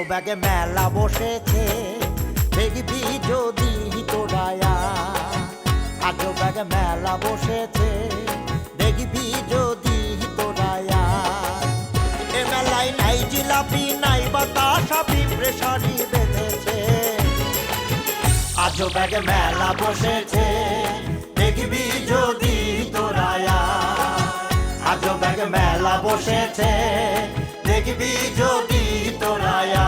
ব্যাগে মেলা বসেছে দেখবি যদি তোরায়া আজ ব্যাগে মেলা বসেছে দেখবি যদি তোরায়া এ মেলায় নাই জিলাপি নাই বাতাসা প্রেসারি বেঁধেছে আজ ব্যাগে মেলা বসেছে দেখবি যদি তোরায়া আজ ব্যাগে মেলা বসেছে দেখবি যদি তোরায়া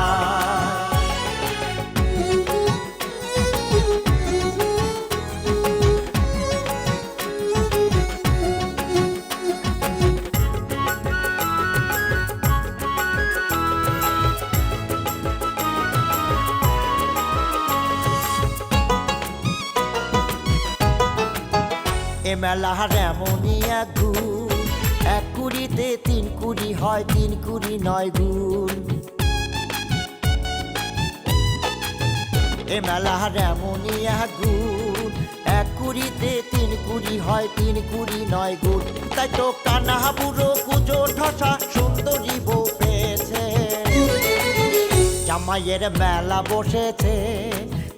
এ মেলার এমনই এক গুণ এক কুড়িতে 3 কুড়ি হয় 3 কুড়ি 9 গুণ এ মেলার এমনই এক গুণ এক কুড়িতে 3 কুড়ি হয় 3 কুড়ি 9 গুণ তাই তো কানা বুড়ো কুজো ঠসা সুন্দরী বউ পেয়েছে জামাইয়ের মেলা বসেছে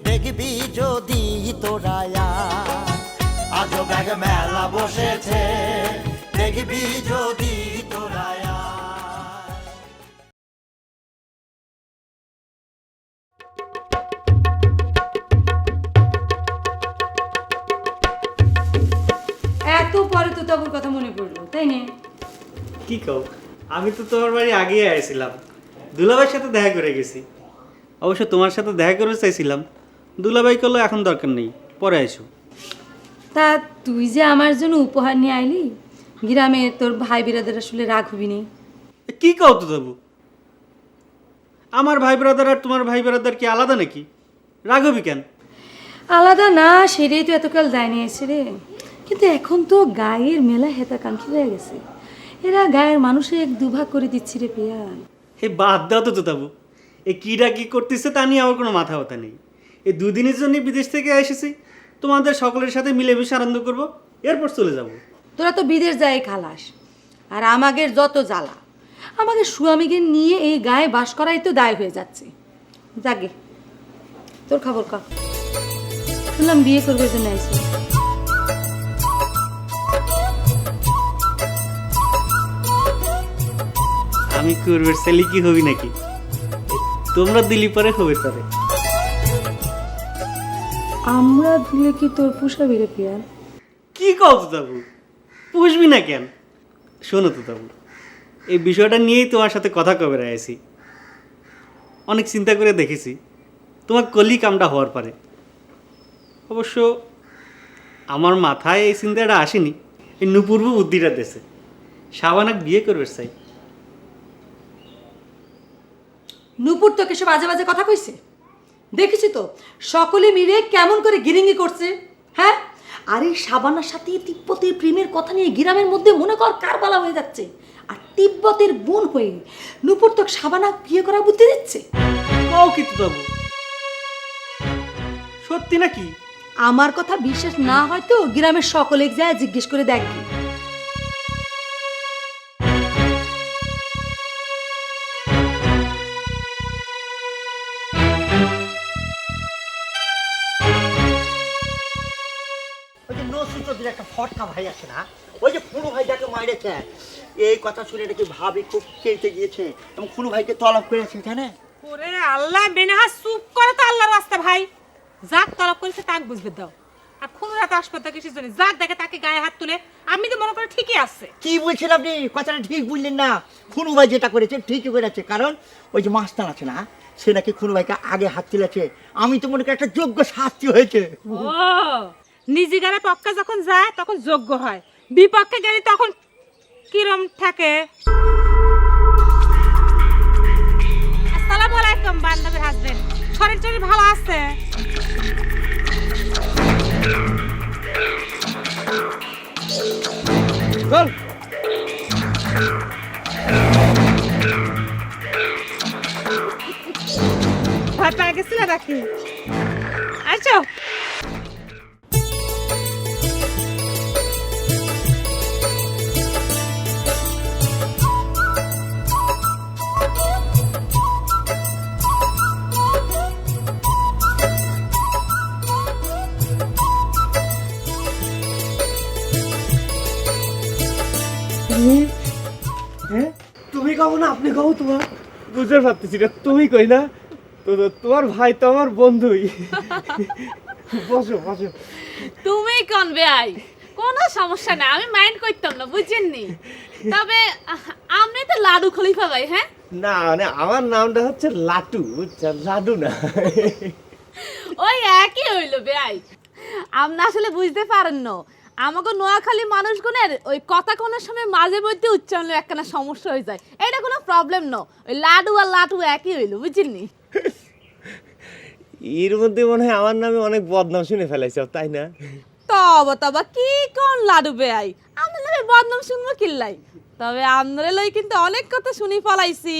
দেখবি যদি তোরায়া আজ ব্যাগে মেলা বসেছে দেখবি যদি তোরায়া এত পরে তো তবুর কথা মনে পড়লো তাই না? কি কও, আমি তো তোমার বাড়ি আগেই আসছিলাম, দুলাভাইয়ের সাথে দেখা করে গেছি। অবশ্য তোমার সাথে দেখা করে চাইছিলাম, দুলাভাই করলো এখন দরকার নেই, পরে আইসো। তা তুই যে আমার জন্য উপহার নিয়ে আইলি, গ্রামে তোর ভাই বিরাদের আসলে রাগ হবি নি? কি কও তো তবু, আমার ভাই ব্রাদার আর তোমার ভাই ব্রাদার কি আলাদা নাকি? রাগ হবি কেন? আলাদা না, সেটাই তো এতকাল দায় নিয়েছে রে। কিন্তু এখন তো গায়ের মেলা হেতাকাঙ্ক্ষী হয়ে গেছে, এরা গায়ের মানুষে এক দুভাগ করে দিচ্ছি রে পেয়াল। হে বাদ দাও তো তাবু, এই কিরা কি করতেছে তা নিয়ে আমার কোনো মাথা ব্যথা নেই। এই দুদিনের জন্য বিদেশ থেকে এসেছি, তোমাদের সকলের সাথে মিলেমিশে আনন্দ করবো, এরপর চলে যাব। তোরা তো বিদেশ যায় খালাস, আর আমাদের যত জ্বালা, আমাকে স্বামীকে নিয়ে এই গায়ে বাস করাই তো দায় হয়ে যাচ্ছে। যাগে তোর খবর কা, শুনলাম বিয়ে করবে জন্য আইছি। আমি করবে ছেলে কি হবি নাকি? তোমরা দিলি পরে হবে তারে। আমরা দিলে কি তোর পুষাবি রে পিয়াল? কি কও তো তাবু, পুষবি না কেন? শোনো তো তাবু, এই বিষয়টা নিয়েই তোমার সাথে কথা কবে আছি। অনেক চিন্তা করে দেখেছি, তোমার কলি কামটা হওয়ার পারে। অবশ্য আমার মাথায় এই চিন্তাটা আসেনি, এই নুপূর্ব বুদ্ধিটা দেশে শাবানাক বিয়ে করবে চাই। নুপুর তোকে সব বাজে বাজে কথা কইছে, দেখেছি তো সকলে মিলে কেমন করে গিরিঙ্গি করছে। হ্যাঁ, আর এই সাবানার সাথে তিব্বতের প্রেমের কথা নিয়ে গ্রামের মধ্যে মনে কর কারবালা হয়ে যাচ্ছে। আর তিব্বতের বোন হয়ে নুপুর তোকে সাবানা বিয়ে করার বুদ্ধি দিচ্ছে। কও কি তো তাবু, সত্যি নাকি? আমার কথা বিশ্বাস না হয় তো গ্রামের সকলে যায় জিজ্ঞেস করে দেখবি। একটা ফটকা ভাই আছে না, ওই যে খুনু ভাই যাকে মারেছে, এই কথা শুনে নাকি ভাবি খুব খেলতে গিয়েছে এবং খুনু ভাইকে তলব করেছে। জানে ওরে আল্লাহ, বেনাহা চুপ করে তো আল্লাহর রাস্তা ভাই। যাক তলব করেছে তাক বুঝবে দাও। আর খুনুরা তো হাসপাতাল কিসের জন্য, যাক দেখে তাকে গায়ে হাত তুলে, আমি তো মনে করি ঠিকই আছে। কি বলছেন আপনি? কথাটা ঠিক বুঝলেন না। খুনু ভাই যেটা করেছে ঠিকই করেছে, কারণ ওই যে মাস্তান আছে না, সে নাকি খুনু ভাইকে আগে হাত তুলেছে। আমি তো মনে করি একটা যোগ্য শাস্তি হয়েছে। ও নিজে গারে পক্ষে যখন যায় তখন যোগ্য হয়, বিপক্ষে গেলে তখন কিরম থাকে। আসসালামু আলাইকুম বান্ধবীর হাজবেন্ড, শরীর টরীর ভালো আছে? চল ভয় পেয়ে গেছিল নাকি? আচ্ছা আপনি কও তোমার বুঝতে পারতেছি না, তুমি কই না তোমার ভাই তো আমার বন্ধুই। বসো বসো। তুমি কোন বেআই, কোনো সমস্যা নাই, আমি মাইন্ড করতাম না, বুঝছেননি? তবে আপনি তো লাডু খলিফা ভাই, হ্যাঁ? না মানে আমার নামটা হচ্ছে লাটু, বুঝছেন, লাডু না। ওই একই হইলো বেআই। আপনি আসলে বুঝতে পারেন না, আমাকে নোয়াখালী মানুষগুনের ওই কথা কোনোর সময় মাঝে মধ্যে উচ্চারণের একখানা সমস্যা হয়ে যায়, এটা কোনো প্রবলেম না। ওই লাডু আর লাটু একই হইলো, বুঝছেননি? এর মধ্যে মনে হয় আমার নামে অনেক বদনাম শুনে ফেলাইছ, তাই না? তবা কি কোন লাডু বেআই, আপনার নামে বদনাম শুনবো কিল্লাই? তবে আপনার লই কিন্তু অনেক কথা শুনি ফলাইছি।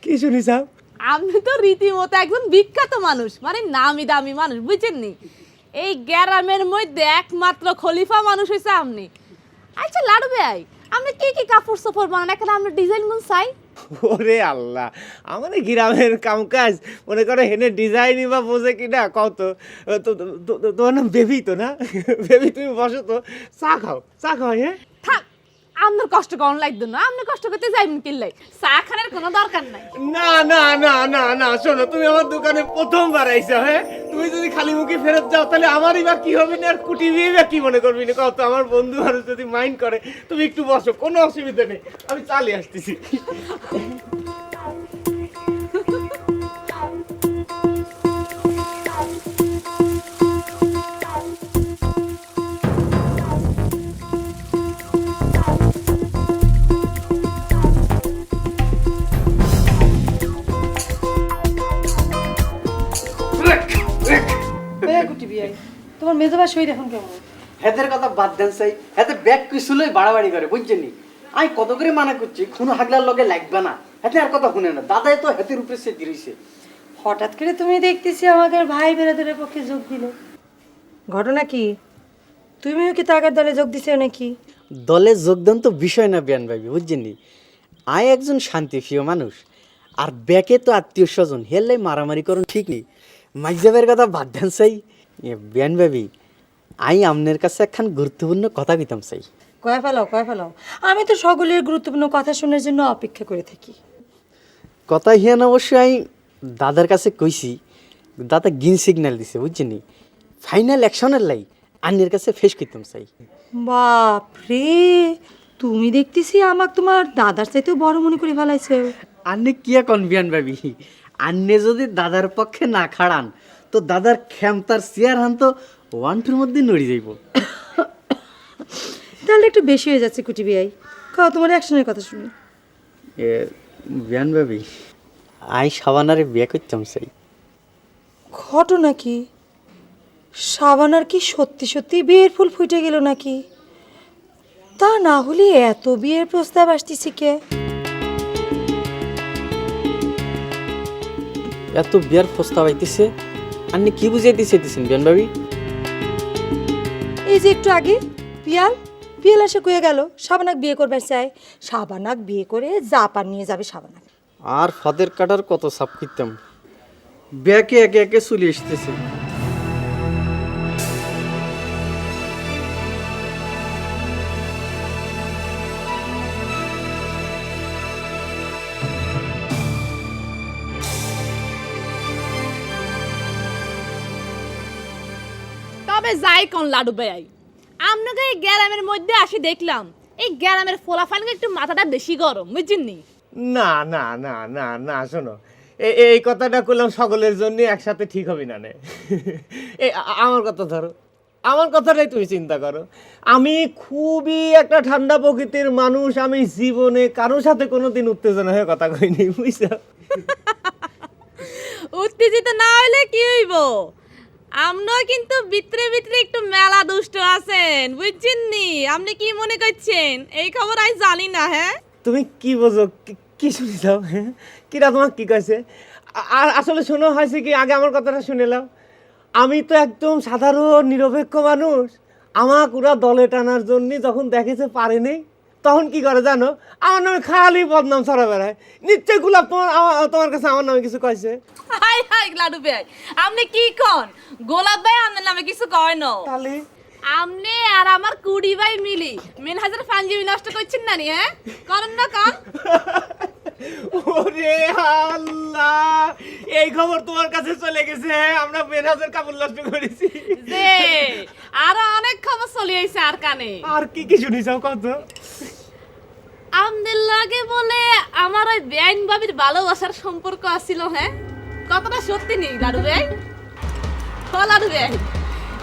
কি শুনিস? আপনি তো রীতিমতো একজন বিখ্যাত মানুষ, মানে নামি দামি মানুষ, বুঝছেননি? এই গ্রামের মধ্যে একমাত্র খলিফা মানুষ হয়েছে আপনি। আচ্ছা লাডু ভাই, আপনি কি কি কাপড় চোপড় বানান, এখন আপনার ডিজাইন গুলো চাই। ওরে আল্লাহ, আমার গ্রামের কাম কাজ মনে করে হেনে ডিজাইনই বা বোঝে কিনা কত। তোমার নাম বেবি তো না? বেবি তুমি বসো তো, চা খাও, চা খাও। হ্যাঁ থাক, আপনার কষ্ট করার লাগতো না, আপনি কষ্ট করতে যাইবেন কিল্লাই, চা খানের কোনো দরকার নাই। না না না না না, শোনো, তুমি আমার দোকানে প্রথমবার আইছো। হ্যাঁ, তুমি যদি খালি মুখে ফেরত যাও তাহলে আমারই বা কি হবে না, আর কুটি বিয়ে বা কি মনে করবি না কত। আমার বন্ধু আর যদি মাইন্ড করে, তুমি একটু বসো, কোনো অসুবিধা নেই, আমি চালিয়ে আসতেছি। তোমার মেজবাই শরীর এখন কেমন? হেদের কথা বাদ দেন চাই, হেতে ব্যাগ কুইসুলই বাড়াবাড়ি করে, বুঝছেন নি? আমি কত করে মানা করছি খুন হাগলার লগে লাগবে না, হেতে আর কথা শুনে না। দাদাই তো হেতের উপরে সে দিয়েছে। হঠাৎ করে তুমি দেখতেছি আমাকে ভাই বেরাদের পক্ষে যোগ দিলে, ঘটনা কি? তুমিও কি তাদের দলে যোগ দিছো নাকি? দলে যোগদান তো বিষয় না বিয়ান ভাবি, বুঝছেন নি? আই একজন শান্তিপ্রিয় মানুষ, আর ব্যাকে তো আত্মীয় স্বজন, হেললাই মারামারি করুন ঠিক নেই। মাইজাবের কথা বাদ দেন চাই। বিয়ান ভাবি, আই আপনার কাছে একখান গুরুত্বপূর্ণ কথা কইতাম চাই। কয়ে ফেলাও, আমি তো সকলের গুরুত্বপূর্ণ কথা শোনার জন্য অপেক্ষা করে থাকি। কথা হিয়ান অবশ্যই আমি দাদার কাছে কইছি, দাদা গ্রিন সিগন্যাল দিছে, বুঝছেন নি? ফাইনাল অ্যাকশনের লাই আন্নের কাছে ফেস করতাম চাই। বাপ রে, তুমি দেখতেছি আমাকে তোমার দাদার চাইতেও বড় মনে করে ফেলাইছে। আন্নে কি এখন বিয়ান ভাবি, আন্নে যদি দাদার পক্ষে না খাড়ান তো দাদার ক্ষমতার চেয়ার হান তো 1-2 মধ্যে নড়ি যাইব। তাহলে একটু বেশি হয়ে যাচ্ছে কুটি বিয়াই। খাও, তোমার অ্যাকশনের কথা শুনি। বিয়ান ভাবি, আই সাবানারে বিয়ে করতাম চাই। ঘটনা কি? সাবানার কি সত্যি সত্যি বিয়ের ফুল ফুটে গেল নাকি? তা না হলে এত বিয়ের প্রস্তাব আসতেছে কে? এত বিয়ার প্রস্তাব আইতেছে, আপনি কি বুঝাইতে চাইতেছেন বিয়ান ভাবি? এই যে একটু আগে পিয়াল এসে কয়ে গেল সাবানাক বিয়ে করবে চায়, সাবানাক বিয়ে করে জাপান নিয়ে যাবে সাবানাক। আর ফাদের কাটার কত সাপ করতাম, ব্যাকে একে একে চলে আসতেছে। তবে যাই কোন লাডু ভাই, আপনাকে এই গ্রামের মধ্যে আসি দেখলাম, এই গ্রামের ফোলাফানকে একটু মাথাটা বেশি গরম, বুঝছেননি? না না না না না, শোনো, এই কথাটা করলাম সকলের জন্য, একসাথে ঠিক হবে না। এই আমার কথা ধরো, আমার কথাটাই তুমি চিন্তা করো। আমি খুবই একটা ঠান্ডা প্রকৃতির মানুষ, আমি জীবনে কারোর সাথে কোনোদিন উত্তেজনা হয়ে কথা কইনি, বুঝছো? উত্তেজিত না হইলে কি হইব, আমরাও কিন্তু ভিতরে ভিতরে একটু মেলা দুষ্ট আছেন, বুঝছেননি? আপনি কি মনে করছেন এই খবর আজ জানি না? হ্যাঁ, তুমি কি বোঝো, কি শুনিস? হ্যাঁ, কিরা তোমার কি কইছে? আসলে শোনো, হয়েছে কি, আগে আমার কথাটা শুনে নাও। আমি তো একদম সাধারণ নিরপেক্ষ মানুষ, আমাকে ওরা দলে টানার জন্য যখন দেখেছে পারে নেই, তখন কি করে জানো? আমার নামে খালি বদনাম ছড়া বেড়ায়। নিশ্চয় গোলাপ তোমার কাছে আমার নামে কিছু কইছে? হাই হাই লাডু ভাই, আপনি কি কোন? গোলাপ ভাই আপনার নামে কিছু কয় না। তাহলে আমনে আর আমার কুড়ি ভাই মিলি মেনহাজের পাঞ্জাবি নষ্ট করছেন না নি হ্যাঁ করেন না কান ওরে আল্লাহ, এই খবর তোমার কাছে চলে গেছে, আমরা মেনহাজের কাপড় নষ্ট করেছি। যে আরো অনেক খবর চলে আইছে আর কানে। আর কি কি শুনিছাও কত? আমদের লাগে বলে আমার ওই বেআইন বাবির ভালোবাসার সম্পর্ক আছিল, হ্যাঁ কথাটা সত্যি নেই লাডু ভাই? লাডু ভাই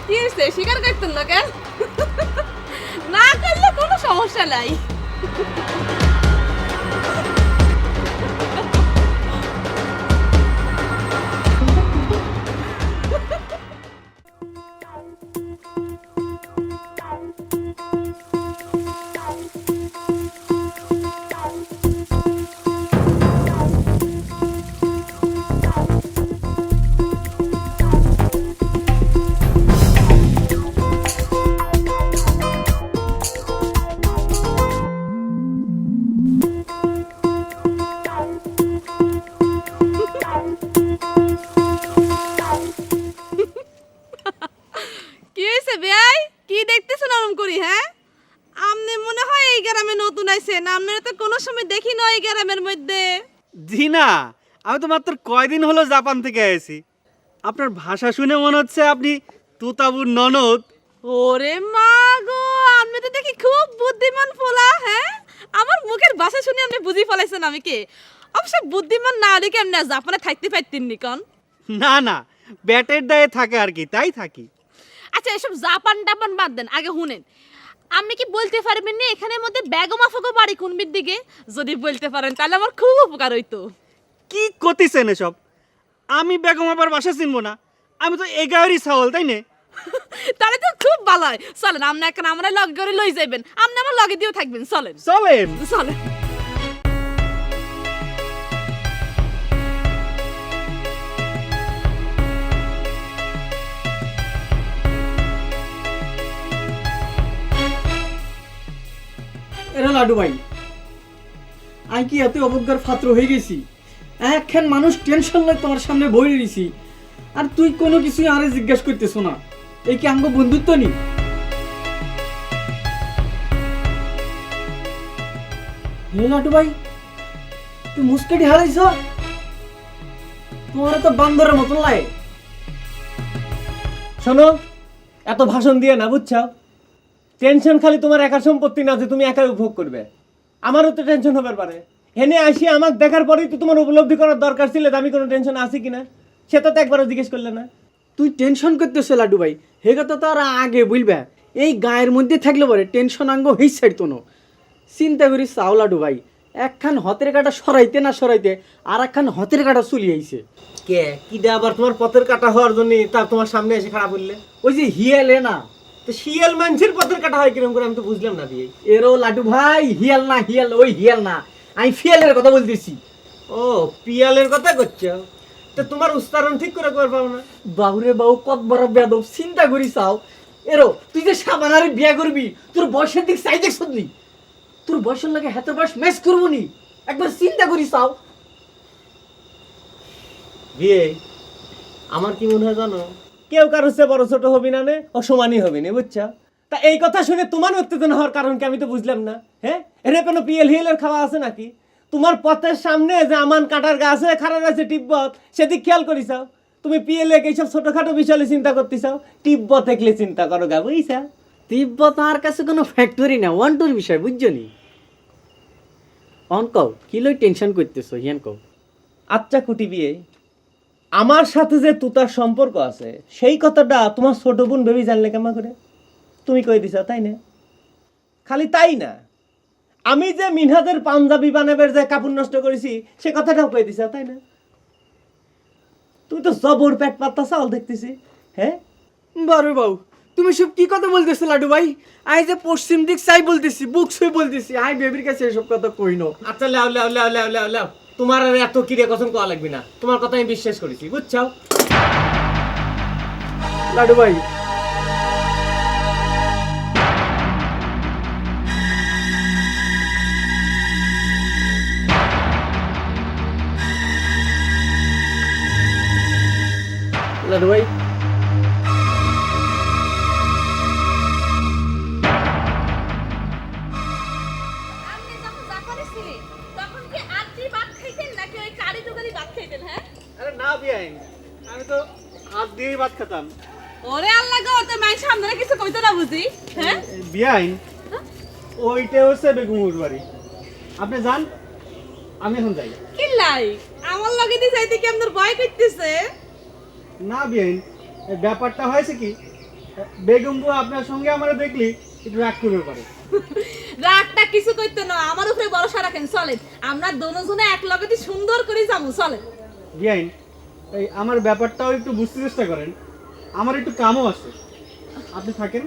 কি হয়েছে, স্বীকার করতেন না কেন? না করলে কোনো সমস্যা নাই। কি হয়েছে বেআই, কি দেখতেছেন ওরম করি? হ্যাঁ আমনে মনে হয় এই গ্রামে নতুন আইছেন, আপনারা তো কোনো সময় দেখি না এই গ্রামের মধ্যে। জি না, আমি তো মাত্র কয়দিন হলো জাপান থেকে এসেছি। আপনার ভাষা শুনে মনে হচ্ছে আপনি তুতাবুর ননদ। ওরে মা গো, আপনি তো দেখি খুব বুদ্ধিমান পোলা। হ্যাঁ আমার মুখের ভাষা শুনে আপনি বুঝি ফেলাইছেন আমি কে। অবশ্য বুদ্ধিমান না হলে কি আপনি জাপানে থাকতে পারতেন নি কন? না না, ব্যাটের দায়ে থাকে আর কি, তাই থাকি। আচ্ছা এসব জাপান টাপান বাদ দেন, আগে শুনেন আপনি কি বলতে পারবেন না এখানের মধ্যে বেগমা ফগো বাড়ি কোনবির দিকে? যদি বলতে পারেন তাহলে আমার খুব উপকার হইতো। কি করতেছেন এসব? আমি বেগম আবার বাসা চিনবো না? আমি তো এগারোই ছাওয়াল, তাই না? তাহলে তো খুব ভালো হয়। চলেন আপনি এখন আমরা লগে করে লই যাইবেন, আপনি আমার লগে দিয়েও থাকবেন। চলেন চলেন। চলেন। এরা লাডু ভাই, আমি কি এত অবজ্ঞার পাত্র হয়ে গেছি? একখান মানুষ টেনশন লয় তোমার সামনে বই রয়েছি, আর তুই কোনো কিছুই আরে জিজ্ঞেস করতেছ না। এই কি আঙ্গ বন্ধুত্ব নি? হে লাডু ভাই, তুই মুস্কাটি হারাইছ? তোমার তো বান্দরের মতন লাগে। শোনো, এত ভাষণ দিয়ে না, বুঝছো? টেনশন খালি তোমার একার সম্পত্তি না যে তুমি একাই উপভোগ করবে, আমারও তো টেনশন হবে পারে। হেনে আসি আমাকে দেখার পরেই তো তোমার উপলব্ধি করার দরকার ছিল যে আমি কোনো টেনশন আছি কিনা, সেটা তো একবারও জিজ্ঞেস করলে না। তুই টেনশন করতেছ লাডু ভাই, হে কথা তো আর আগে বুঝবে। এই গায়ের মধ্যে থাকলে পরে টেনশন আঙ্গ হেই সাইড তো চিন্তা করিস চাও লাডু ভাই, একখান হতের কাটা সরাইতে না সরাইতে আর একখান হতের কাটা চলি আইছে। কে কিডা আবার তোমার পথের কাটা হওয়ার জন্য তা তোমার সামনে এসে খারাপ বললে? ওই যে হিয়ালে না, তো শিয়াল মানুষের পথের কাটা হয় কিরকম করে আমি তো বুঝলাম না দিয়ে। এরও লাডু ভাই হিয়াল না, হিয়াল ওই হিয়াল না, আমি ফিয়ালের কথা বলতেছি। ও পিয়ালের কথা করছো, তো তোমার উচ্চারণ ঠিক করে পাবো না। বাবুরে বাবু কত বড় বেদব, চিন্তা করি চাও। এরো তুই যে সাবানারে বিয়া করবি, তোর বয়সের দিক চাই দেখছ নি? তোর বয়সের লাগে হাতের বয়স ম্যাচ করবো নি? একবার চিন্তা করি চাও। বিয়ে আমার কি মনে হয় জানো, কেউ কারোর চেয়ে বড় ছোট হবি না নে, ও সমানই হবি না, বুঝছো? তা এই কথা শুনে তোমার উত্তেজনা হওয়ার কারণ কি আমি তো বুঝলাম না। হ্যাঁ, এর কোনো পিএল হিএলের খাওয়া আছে নাকি? তোমার পথের সামনে যে আমান কাটার গাছে খাড়া আছে টিব্বত, সেদিক খেয়াল করিসাও। তুমি পিএলএ এইসব ছোটখাটো বিষয়ে চিন্তা করতেছাও, টিব্বত দেখলে চিন্তা করো গা, বুঝছা? তিব্বত আমার কাছে কোনো ফ্যাক্টরি না, ওয়ান টুর বিষয়, বুঝছো নি? অন কও কি লই টেনশন করতেছো, হিয়ান কও। আচ্ছা কুটি বিয়ে, আমার সাথে যে তুতার সম্পর্ক আছে সেই কথাটা তোমার ছোট বোন ভেবে জানলে কেমন করে? তুমি কই দিছ, তাই না? খালি তাই না, আমি যে মিনহাজের পাঞ্জাবি বানাবের যে কাপড় নষ্ট করেছি সে কথাটাও কই দিছ, তাই না? তুমি তো জবর পেট পাত্তা চাল দেখতেছি। হ্যাঁ বারে বাবু, তুমি সব কি কথা বলতেছো লাডু ভাই? আই যে পশ্চিম দিক চাই বলতেছি, বুক ছুঁই বলতেছি, আই বেবির কাছে এসব কথা কইনো। আচ্ছা লাও লাও লাও লাও লাও লাও, তোমার আর এত কিরে কসম কোয়া লাগবে না, তোমার কথা আমি বিশ্বাস করেছি, বুঝছো? লাডু ভাই লাডু ভাই বিয়াইন, আমি তো হাত দিয়েই ভাত খেতাম। ওরে আল্লাহ গো, তো মাই সামনে কিছু কইতো না বুঝি, হ্যাঁ? বিয়াইন, ওইটা হচ্ছে বেগমুর বাড়ি। আপনি যান, আমি এখন যাই। কি লাই আমার লগে দি যাইতে কি আপনার ভয় করতেছে? না বিয়াইন, এই ব্যাপারটা হয়েছে কি, বেগম বউ আপনার সঙ্গে আমার দেখলি একটু রাগ করবে পারে। রাগটা কিছু কইতো না, আমার উপরে ভরসা রাখেন, চলেন আমরা দুজনে এক লগে দি সুন্দর করে যাবো, চলেন। বিয়াইন, এই আমার ব্যাপারটাও একটু বুঝতে চেষ্টা করেন, আমার একটু কামও আছে। আপনি থাকেন,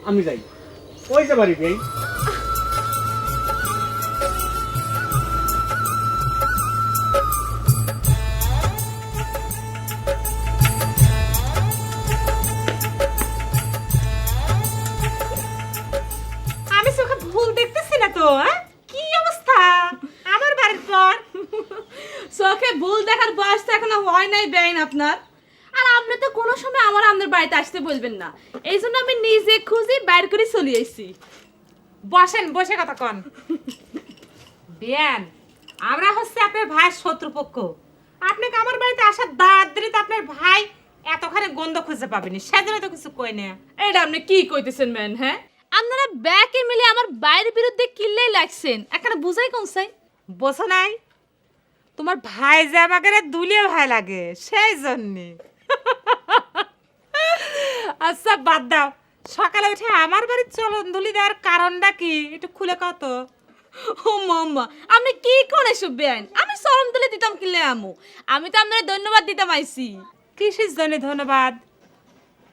আমি যাই। ওই যে বাড়ি বিয়াইন। আমি চোখে ভুল দেখতেছি না তো, হ্যাঁ? কি অবস্থা আমার বাড়ির পর? চোখে ভুল দেখার বয়স তো এখনো হয় নাই বেআইন আপনার। আর আপনি তো কোনো সময় আমার আমাদের বাড়িতে আসতে বলবেন না, এই জন্য আমি নিজে খুঁজি বাইর করে চলে আইছি। বসেন, বসে কথা কন। বিয়ান, আমরা হচ্ছে আপনার ভাইয়ের শত্রুপক্ষ। আপনাকে আমার বাড়িতে আসার দাঁত দিলে তো আপনার ভাই এতখানি গন্ধ খুঁজে পাবেনি, সেজন্য তো কিছু কই না। এটা আপনি কি কইতেছেন ম্যান? হ্যাঁ, আপনারা ব্যাকে মিলে আমার বাইরের বিরুদ্ধে কিল্লেই লাগছেন, এখানে বুঝাই কোন চাই? বসো নাই, তোমার ভাই যে আমাকে দুলিয়ে ভাই লাগে সেই জন্যে। আচ্ছা বাদ দাও, সকালে উঠে আমার বাড়ির চলন দুলি দেওয়ার কারণটা কি একটু খুলে কত? ও মাম্মা, আপনি কি করে এসব বেআইন? আমি সরম তুলে দিতাম কিল্লে আমু, আমি তো আপনার ধন্যবাদ দিতাম আইছি। কিসের জন্য ধন্যবাদ?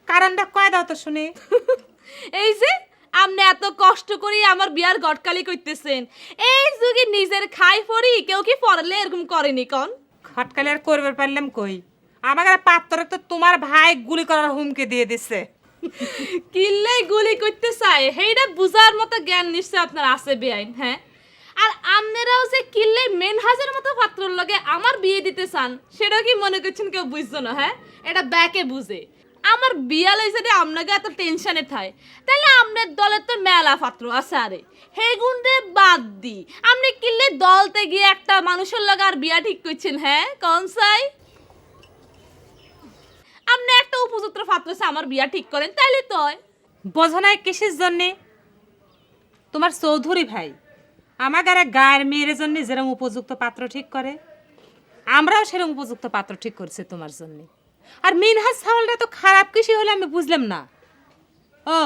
কারণটা কয় দাও তো শুনি। এই যে আপনি এত কষ্ট করে আমার বিয়ার গটকালি করতেছেন, এই যুগে নিজের খাই পড়ি কেউ কি পড়লে এরকম করেনি কোন? খটকালে আর করবে পারলাম কই, আমাকে পাত্র তো তোমার ভাই গুলি করার হুমকি দিয়ে দিছে। কিল্লে গুলি করতে চায় সেইটা বুঝার মতো জ্ঞান নিশ্চয় আপনার আছে বেআইন। হ্যাঁ, আর আপনারাও যে কিল্লে মেনহাজের মতো পাত্রর লগে আমার বিয়ে দিতে চান, সেটা কি মনে করছেন কেউ বুঝছো না? হ্যাঁ, এটা ব্যাকে বুঝে আমার বিয়া লইছে যে আপনাকে এত টেনশনে থাই, তাহলে আপনার দলের তো মেলা পাত্র আছে। আরে হে গুন্ডে বাদ দি, আপনি কিল্লে দলতে গিয়ে একটা মানুষের লগে আর বিয়া ঠিক করছেন? হ্যাঁ কোন চাই? আপনি একটা উপযুক্ত পাত্র আমার বিয়া ঠিক করেন, তাইলে তো হয়। বোঝো নাই কিসের জন্যে? তোমার চৌধুরী ভাই আমাকে আর গায়ের মেয়ের জন্য যেরকম উপযুক্ত পাত্র ঠিক করে, আমরাও সেরকম উপযুক্ত পাত্র ঠিক করছি তোমার জন্য। আর মিনহাজ ছাওয়ালটা তো খারাপ কিছু হলে আমি বুঝলাম না। ও,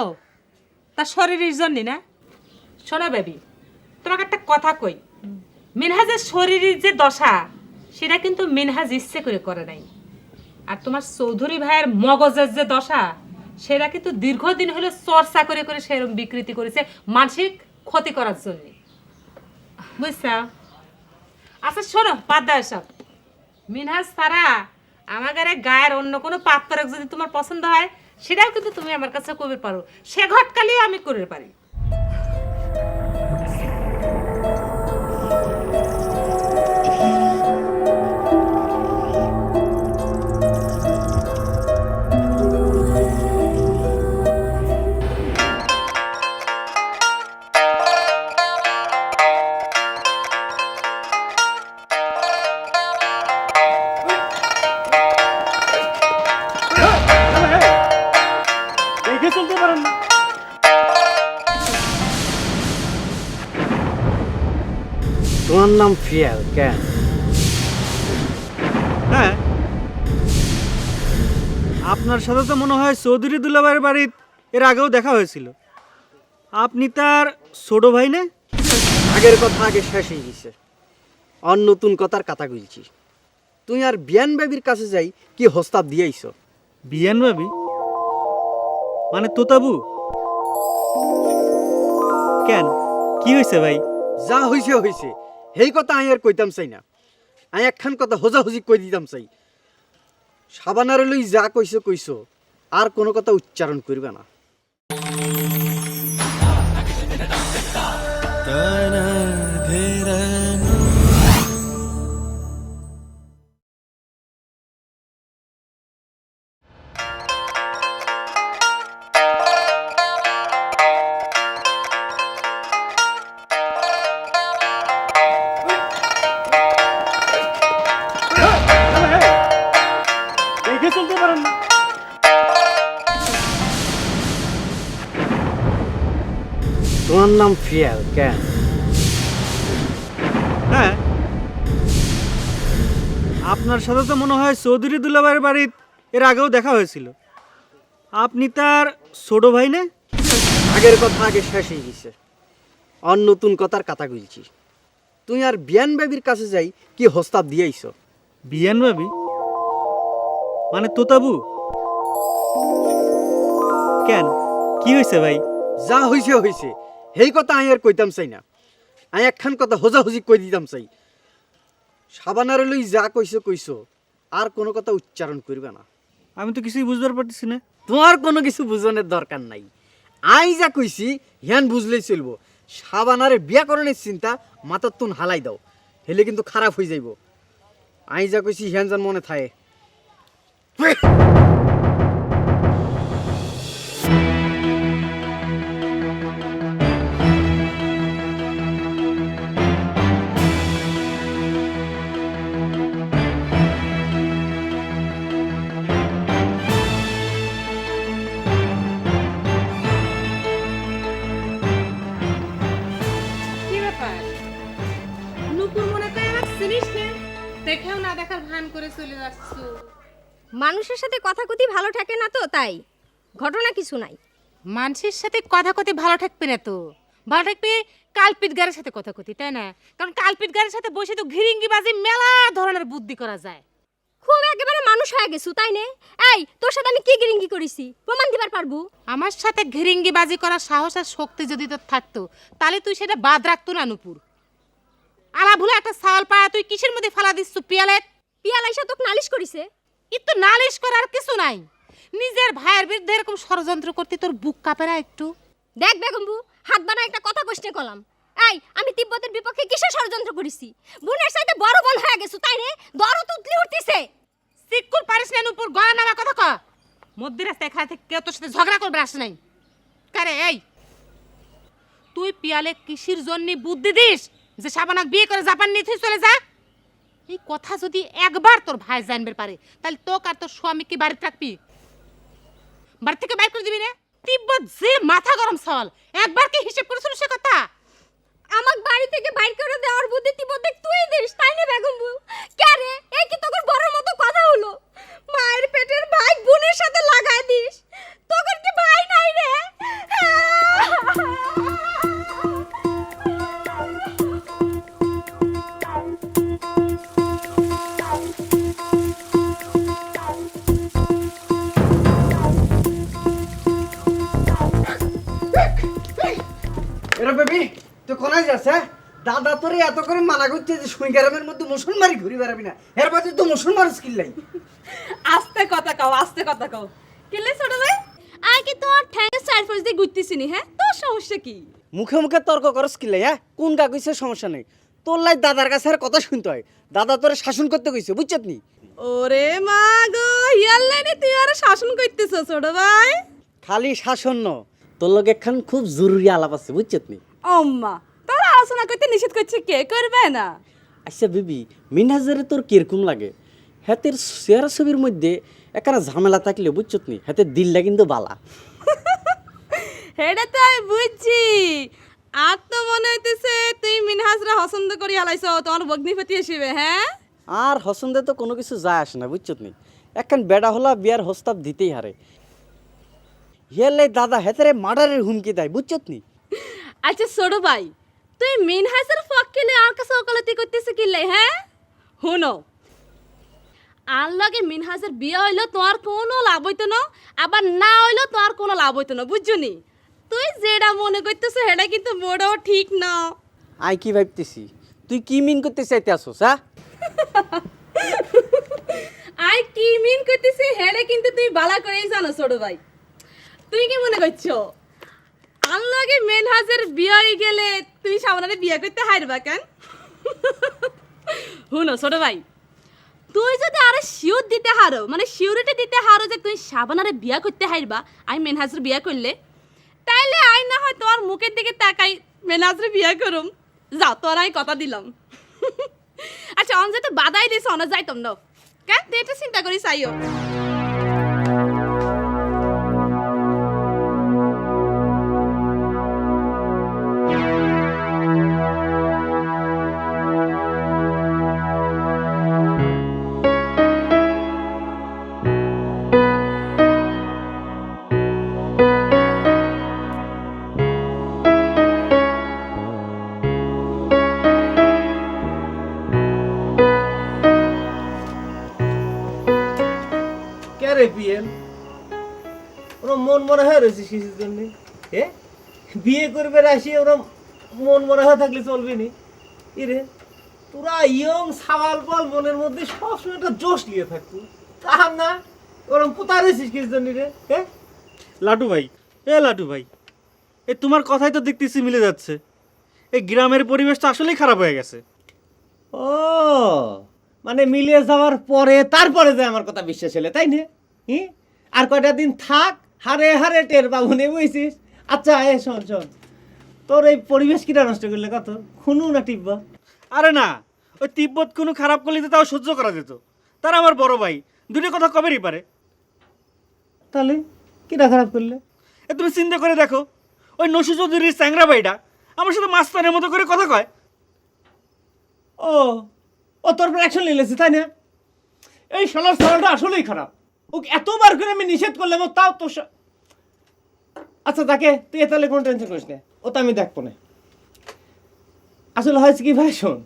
তার শরীরের জন্য না? শোনো বেবি, তোমাকে একটা কথা কই, মিনহাজের শরীরের যে দশা সেটা কিন্তু মিনহাজ ইচ্ছে করে করে নাই। আর তোমার চৌধুরী ভাইয়ের মগজের যে দশা সেটা কিন্তু দীর্ঘদিন হলে চর্চা করে করে সেরকম বিকৃতি করেছে মানসিক ক্ষতি করার জন্য, বুঝছ? আচ্ছা শোনো, বাদ দাও সব। মিনহাজ তারা আমাদের গায়ের অন্য কোনো পাত্র যদি তোমার পছন্দ হয়, সেটাও কিন্তু তুমি আমার কাছে করতে পারো, সে ঘটকালিও আমি করতে পারি। দেখে চলতে পারেন না। তোমার নাম ফিয়াল কেন? হ্যাঁ, আপনার সাথে তো মনে হয় চৌধুরী দুলাভাইয়ের বাড়ির এর আগেও দেখা হয়েছিল। আপনি তার ছোট ভাই না? আগের কথা আগে শেষ হয়ে গেছে, অন নতুন কথার কথা কইছি। তুই আর বিয়ান বেবির কাছে যাই কি হস্তাব দিয়েছ? বিয়ান ভাবি মানে তোতাবু? কেন, কি হয়েছে ভাই? যা হইছে হইছে, সেই কথা আমি আর কইতাম চাই না। আমি একখান কথা হোজাহুজি কই দিতাম চাই, সাবানারে লই যা কইছো কইছো, আর কোনো কথা উচ্চারণ করবে না। পারেন না। তোমার নাম ফিয়াল কেন? হ্যাঁ, আপনার সাথে তো মনে হয় চৌধুরী দুলাভাইয়ের বাড়ির এর আগেও দেখা হয়েছিল। আপনি তার ছোট ভাই না? আগের কথা আগে শেষ হয়ে গেছে, অন নতুন কথার কথা কইছি। তুই আর বিয়ান বেবির কাছে যাই কি হস্তাব দিয়েছ? বিয়ান ভাবি মানে তোতাবু? কেন, কি হয়েছে ভাই? যা হইছে হইছে, সেই কথা আমি আর কইতাম চাই না। আমি একখান কথা হোজাহুজি কই দিতাম চাই। সাবানারে লই যা কইছো কইছো, আর কোনো কথা উচ্চারণ করবে না। আমি তো কিছুই বুঝতে পারতেছি না। তোমার কোনো কিছু বুঝনের দরকার নাই। আই যা কইছি হিয়ান বুঝলেই চলবো। সাবানারে বিয়া করণের চিন্তা মাথার তুন হালাই দাও, হেলে কিন্তু খারাপ হয়ে যাইব। আই যা কইছি হিয়ান যান মনে থাকে। কি ব্যাপার? নুপুর মনে করে আমার চিনিস না? দেখেও না দেখার ভান করে চলে যাচ্ছো। মানুষের সাথে কথা কথি ভালো থাকে না তো, তাই ঘটনা কিছু নাই। মানুষের সাথে কথা কথি ভালো থাকবে না তো, ভালো থাকবে কালপিট গারের সাথে কথা কথি, তাই না? কারণ কালপিট গারের সাথে বসে তো ঘিরিঙ্গি বাজি মেলা ধরনের বুদ্ধি করা যায়। খুব একেবারে মানুষ হয়ে গেছু, তাই নে? এই তোর সাথে আমি কি গিরিঙ্গি করেছি প্রমাণ দিবার পারবো? আমার সাথে ঘিরিঙ্গি বাজি করার সাহস আর শক্তি যদি তোর থাকতো তাহলে তুই সেটা বাদ রাখতো না নুপুর। আলা ভুলে একটা সাল পায়া তুই কিসের মধ্যে ফালা দিচ্ছ পিয়ালে? পিয়াল আইসা তোকে নালিশ করিছে? একটু নালিশ করার কিছু নাই। নিজের ভাইয়ের বিরুদ্ধে এরকম ষড়যন্ত্র করতে তোর বুক কাঁপে না একটু? দেখ বেগম্বু, হাত বানা একটা কথা কইতে কলাম। এই আমি তিব্বতের বিপক্ষে কিসের ষড়যন্ত্র করেছি? বোনের সাথে বড় বোন হয়ে গেছু, তাই নে? দরদ উতলি উঠতিছে। সিকুল পারিস না নুপুর, গলা নামা কথা ক। মধ্যে রাস্তায় খায় থেকে কেউ তোর সাথে ঝগড়া করবে আসে নাই। কারে এই তুই পিয়ালে কিসের জন্য বুদ্ধি দিস যে শাবানাক বিয়ে করে জাপান নিয়ে তুই চলে যা? এই কথা যদি একবার তোর ভাই জানবে পারে তাহলে তোকে আর তোর স্বামীকে বাড়িতে রাখবি? বাড়ি থেকে বাইর করে দিবি না? তিব্বত যে মাথা গরম সওয়াল, একবার কি হিসেব করেছিল সে কথা? আমাক বাড়ি থেকে বাইর করে দেওয়ার বুদ্ধি তিব্বতে তুই দিস, তাই নে বেগম্বু? কে রে, এই কি তোর বড় মতো কথা হলো? মায়ের পেটের ভাই বোনের সাথে লাগায় দিস? তোর কি ভাই নাই রে? এরা বেবি তুই কোনায় যাস? হ্যাঁ, দাদা তোরে এত করে মানা করছে যে সুই গ্রামের মধ্যে মুসুন মারি ঘুরি বেড়াবি না। এর বাদে তো মুসুন মারি স্কিল নাই। আস্তে কথা কও, আস্তে কথা কও। কিলে ছোট ভাই, আয় কি তোমার ঠ্যাঙ্গের সাইড ফোর্স দিয়ে ঘুরতেছি নি? হ্যাঁ, তোর সমস্যা কি? মুখে মুখে তর্ক করো স্কিল নাই। হ্যাঁ, কোন গা কইছে সমস্যা নেই, তোর লাই দাদার কাছে আর কথা শুনতে হয়। দাদা তোরে শাসন করতে কইছে, বুঝছত নি? ওরে মা গো, ইয়ার লাইনে তুই আর শাসন করতেছ ছোট ভাই? খালি শাসন ন, তোর লগে একখান খুব জরুরি আলাপ আছে, বুঝছত নি? আম্মা, তোর আলোচনা করতে নিষেধ করছে কে? করবে না? আচ্ছা বিবি, মিনহাজারে তোর কিরকম লাগে? হাতের চেহারা ছবির মধ্যে একখানা ঝামেলা থাকলে বুঝছত নি, হাতের দিলটা কিন্তু বালা। হেডা তো আমি বুঝছি। আর তো মনে হইতেছে তুই মিনহাজরা পছন্দ করি হালাইছ তোমার ভগ্নিপতি হিসেবে। হ্যাঁ, আর হসন্দে তো কোনো কিছু যায় আসে না, বুঝছত নি? একখান বেড়া হলা বিয়ার হস্তাব দিতেই হারে। হিয়ালে দাদা হেতারে মার্ডারের হুমকি দেয়, বুঝছত নি? আচ্ছা ছোট ভাই, তুই মিনহাজের পক্ষে নিয়ে আর কাছে ওকালতি করতেছে কি লাই? হ্যাঁ, হুনো, আর লগে মিনহাজের বিয়ে হইলো তোমার কোনো লাভ হইতো না, আবার না হইলো তোমার কোনো লাভ হইতো না, বুঝছো নি? তুই যেটা মনে করতেছ সেটা কিন্তু মোটেও ঠিক না। আই কি ভাবতেছি, তুই কি মিন করতে চাইতে আসোস? হ্যাঁ, আই কি মিন করতেছি হেডে কিন্তু তুই বালা করেই জানো ছোট ভাই। তুই কি মনে করছো আল্লাহকে মেনহাজের বিয়ে হয়ে গেলে তুই সামনে বিয়ে করতে হারবা কেন? হুনো ছোট ভাই, তুই যদি আরে শিওর দিতে হারো, মানে শিওরিটি দিতে হারো যে তুই সাবানারে বিয়া করতে হারবা আমি মেনহাজের বিয়া করলে, তাইলে আই না হয় তোমার মুখের দিকে তাকাই মেনহাজের বিয়া করুম। যাও, তোর আমি কথা দিলাম। আচ্ছা অন যেতে বাধাই দিস, অন যাইতাম না কেন? তুই এটা চিন্তা করি চাইও। রে পিএন, ওরা মন মরা হয়ে রয়েছে কিসের জন্য? বিয়ে করবে আসি ওরা মন মরা হয়ে থাকলে চলবে নি? ইরে তোরা ইয়ং সাবাল বল মনের মধ্যে সবসময় একটা জোশ নিয়ে থাকতো, তা না ওরম কোথায় রয়েছিস কিসের জন্য রে? লাটু ভাই, লাটু ভাই, তোমার কথাই তো দেখতেছি মিলে যাচ্ছে। এই গ্রামের পরিবেশ তো আসলেই খারাপ হয়ে গেছে। ও মানে মিলিয়ে যাওয়ার পরে তারপরে যে আমার কথা বিশ্বাস হলে, তাই না? আর কয়টা দিন থাক, হারে হারে টের পাবো নে, বুঝছিস? আচ্ছা শোন শোন, তোর এই পরিবেশ কিটা নষ্ট করলে কত খুনু না টিপবা? আরে না, ওই তিব্বত কোনো খারাপ করলে তো তাও সহ্য করা যেত। তার আমার বড় ভাই, দুটো কথা কবেরই পারে। তাহলে কিটা খারাপ করলে? তুমি চিন্তা করে দেখো, ওই নসু চৌধুরীর চ্যাংরা ভাইটা আমার সাথে মাস্তানের মতো করে কথা কয়। ও ও তোর উপর অ্যাকশন নিয়েছে, তাই না? এই শালার সালাটা আসলেই খারাপ। ওকে এতবার করে আমি নিষেধ করলাম, ও তাও তোর আচ্ছা তাকে তুই তাহলে কোনো টেনশন করিস না, ও তো আমি দেখবো না। আসলে হয়েছে কি ভাই, শোন,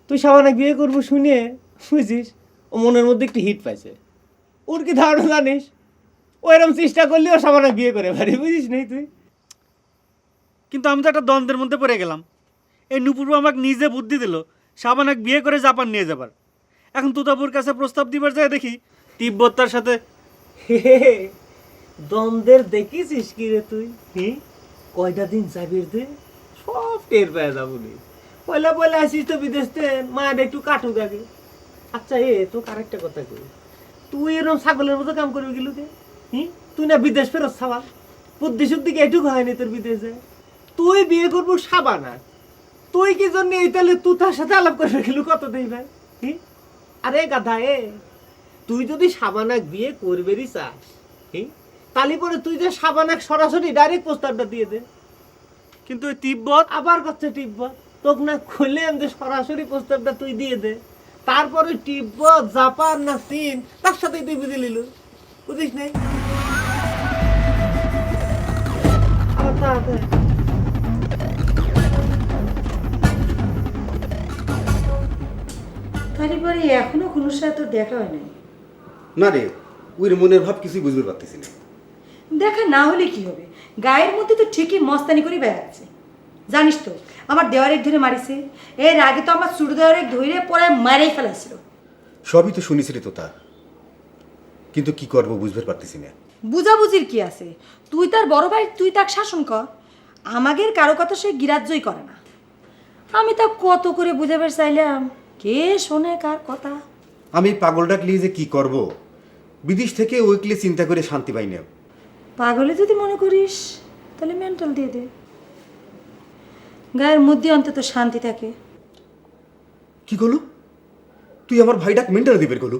তুই সাবানা বিয়ে করবো শুনে, বুঝিস, ও মনের মধ্যে একটু হিট পাইছে। ওর কি ধারণা জানিস? ও এরকম চেষ্টা করলে ও সাবানা বিয়ে করে পারি, বুঝিস নেই তুই? কিন্তু আমি তো একটা দ্বন্দ্বের মধ্যে পড়ে গেলাম। এই নুপুর আমাকে নিজে বুদ্ধি দিল শাবানাক বিয়ে করে জাপান নিয়ে যাবার। এখন তুতাপুর কাছে প্রস্তাব দিবার যায় দেখি তিব্বত তার সাথে। দ্বন্দ্বের দেখিস কি রে তুই? কয়টা দিন যাবি রে, সব টের পেয়ে যাবো নি। পয়লা পয়লা আসিস তো বিদেশ থেকে, মায়ের একটু কাটুক আগে। আচ্ছা তো আরেকটা কথা কই, তুই এরকম ছাগলের মতো কাম করবি গেলু কে? তুই না বিদেশ ফেরত সাবান, বুদ্ধি শুদ্ধি এটুকু হয়নি তোর বিদেশে। তুই বিয়ে করবো সাবানা, তুই কি জন্য এই তাহলে তুই তার সাথে আলাপ করবে গেলু কত দেই ভাই? আরে গাধা তুই যদি সাবানাক বিয়ে করবেরই চাস, তাহলে পরে তুই যে সাবানাক সরাসরি ডাইরেক্ট প্রস্তাবটা দিয়ে দে। কিন্তু ওই তিব্বত আবার করছে তিব্বত, তোক না খুললেন যে সরাসরি প্রস্তাবটা তুই দিয়ে দে, তারপরে তিব্বত জাপান না চীন তার সাথে তুই বুঝে নিল, বুঝিস নাই? আবার তাড়াতাড়ি তারপরে এখনো কোনো সাথে তো দেখা হয় নাই। না রে, ওই মনের ভাব কিছুই বুঝতে পারতেছি না। দেখা না হলে কি হবে, গায়ের মধ্যে তো ঠিকই মস্তানি করে বেড়াচ্ছে। জানিস তো আমার দেওয়ারেক ধরে মারিছে, এর আগে তো আমার ছোট দেওয়ারেক ধরে পরে মারেই ফেলাছিল। সবই তো শুনিস রে তো তা, কিন্তু কি করবো বুঝতে পারতেছি না। বুঝাবুঝির কি আছে, তুই তার বড় ভাই, তুই তাকে শাসন কর। আমাদের কারো কথা সে গ্রাহ্যই করে না। আমি তা কত করে বুঝাবার চাইলাম, কে শোনে কার কথা? আমি পাগল ডাকলি যে কি করব, বিদেশ থেকে উইকলি চিন্তা করে শান্তি পাই না। পাগলে যদি মনে করিস তাহলে মেন্টাল দিয়ে দে, গায়ের মধ্যে অন্তত শান্তি থাকে। কি করলো তুই? আমার ভাইটাকে মেন্টাল দিবের গলু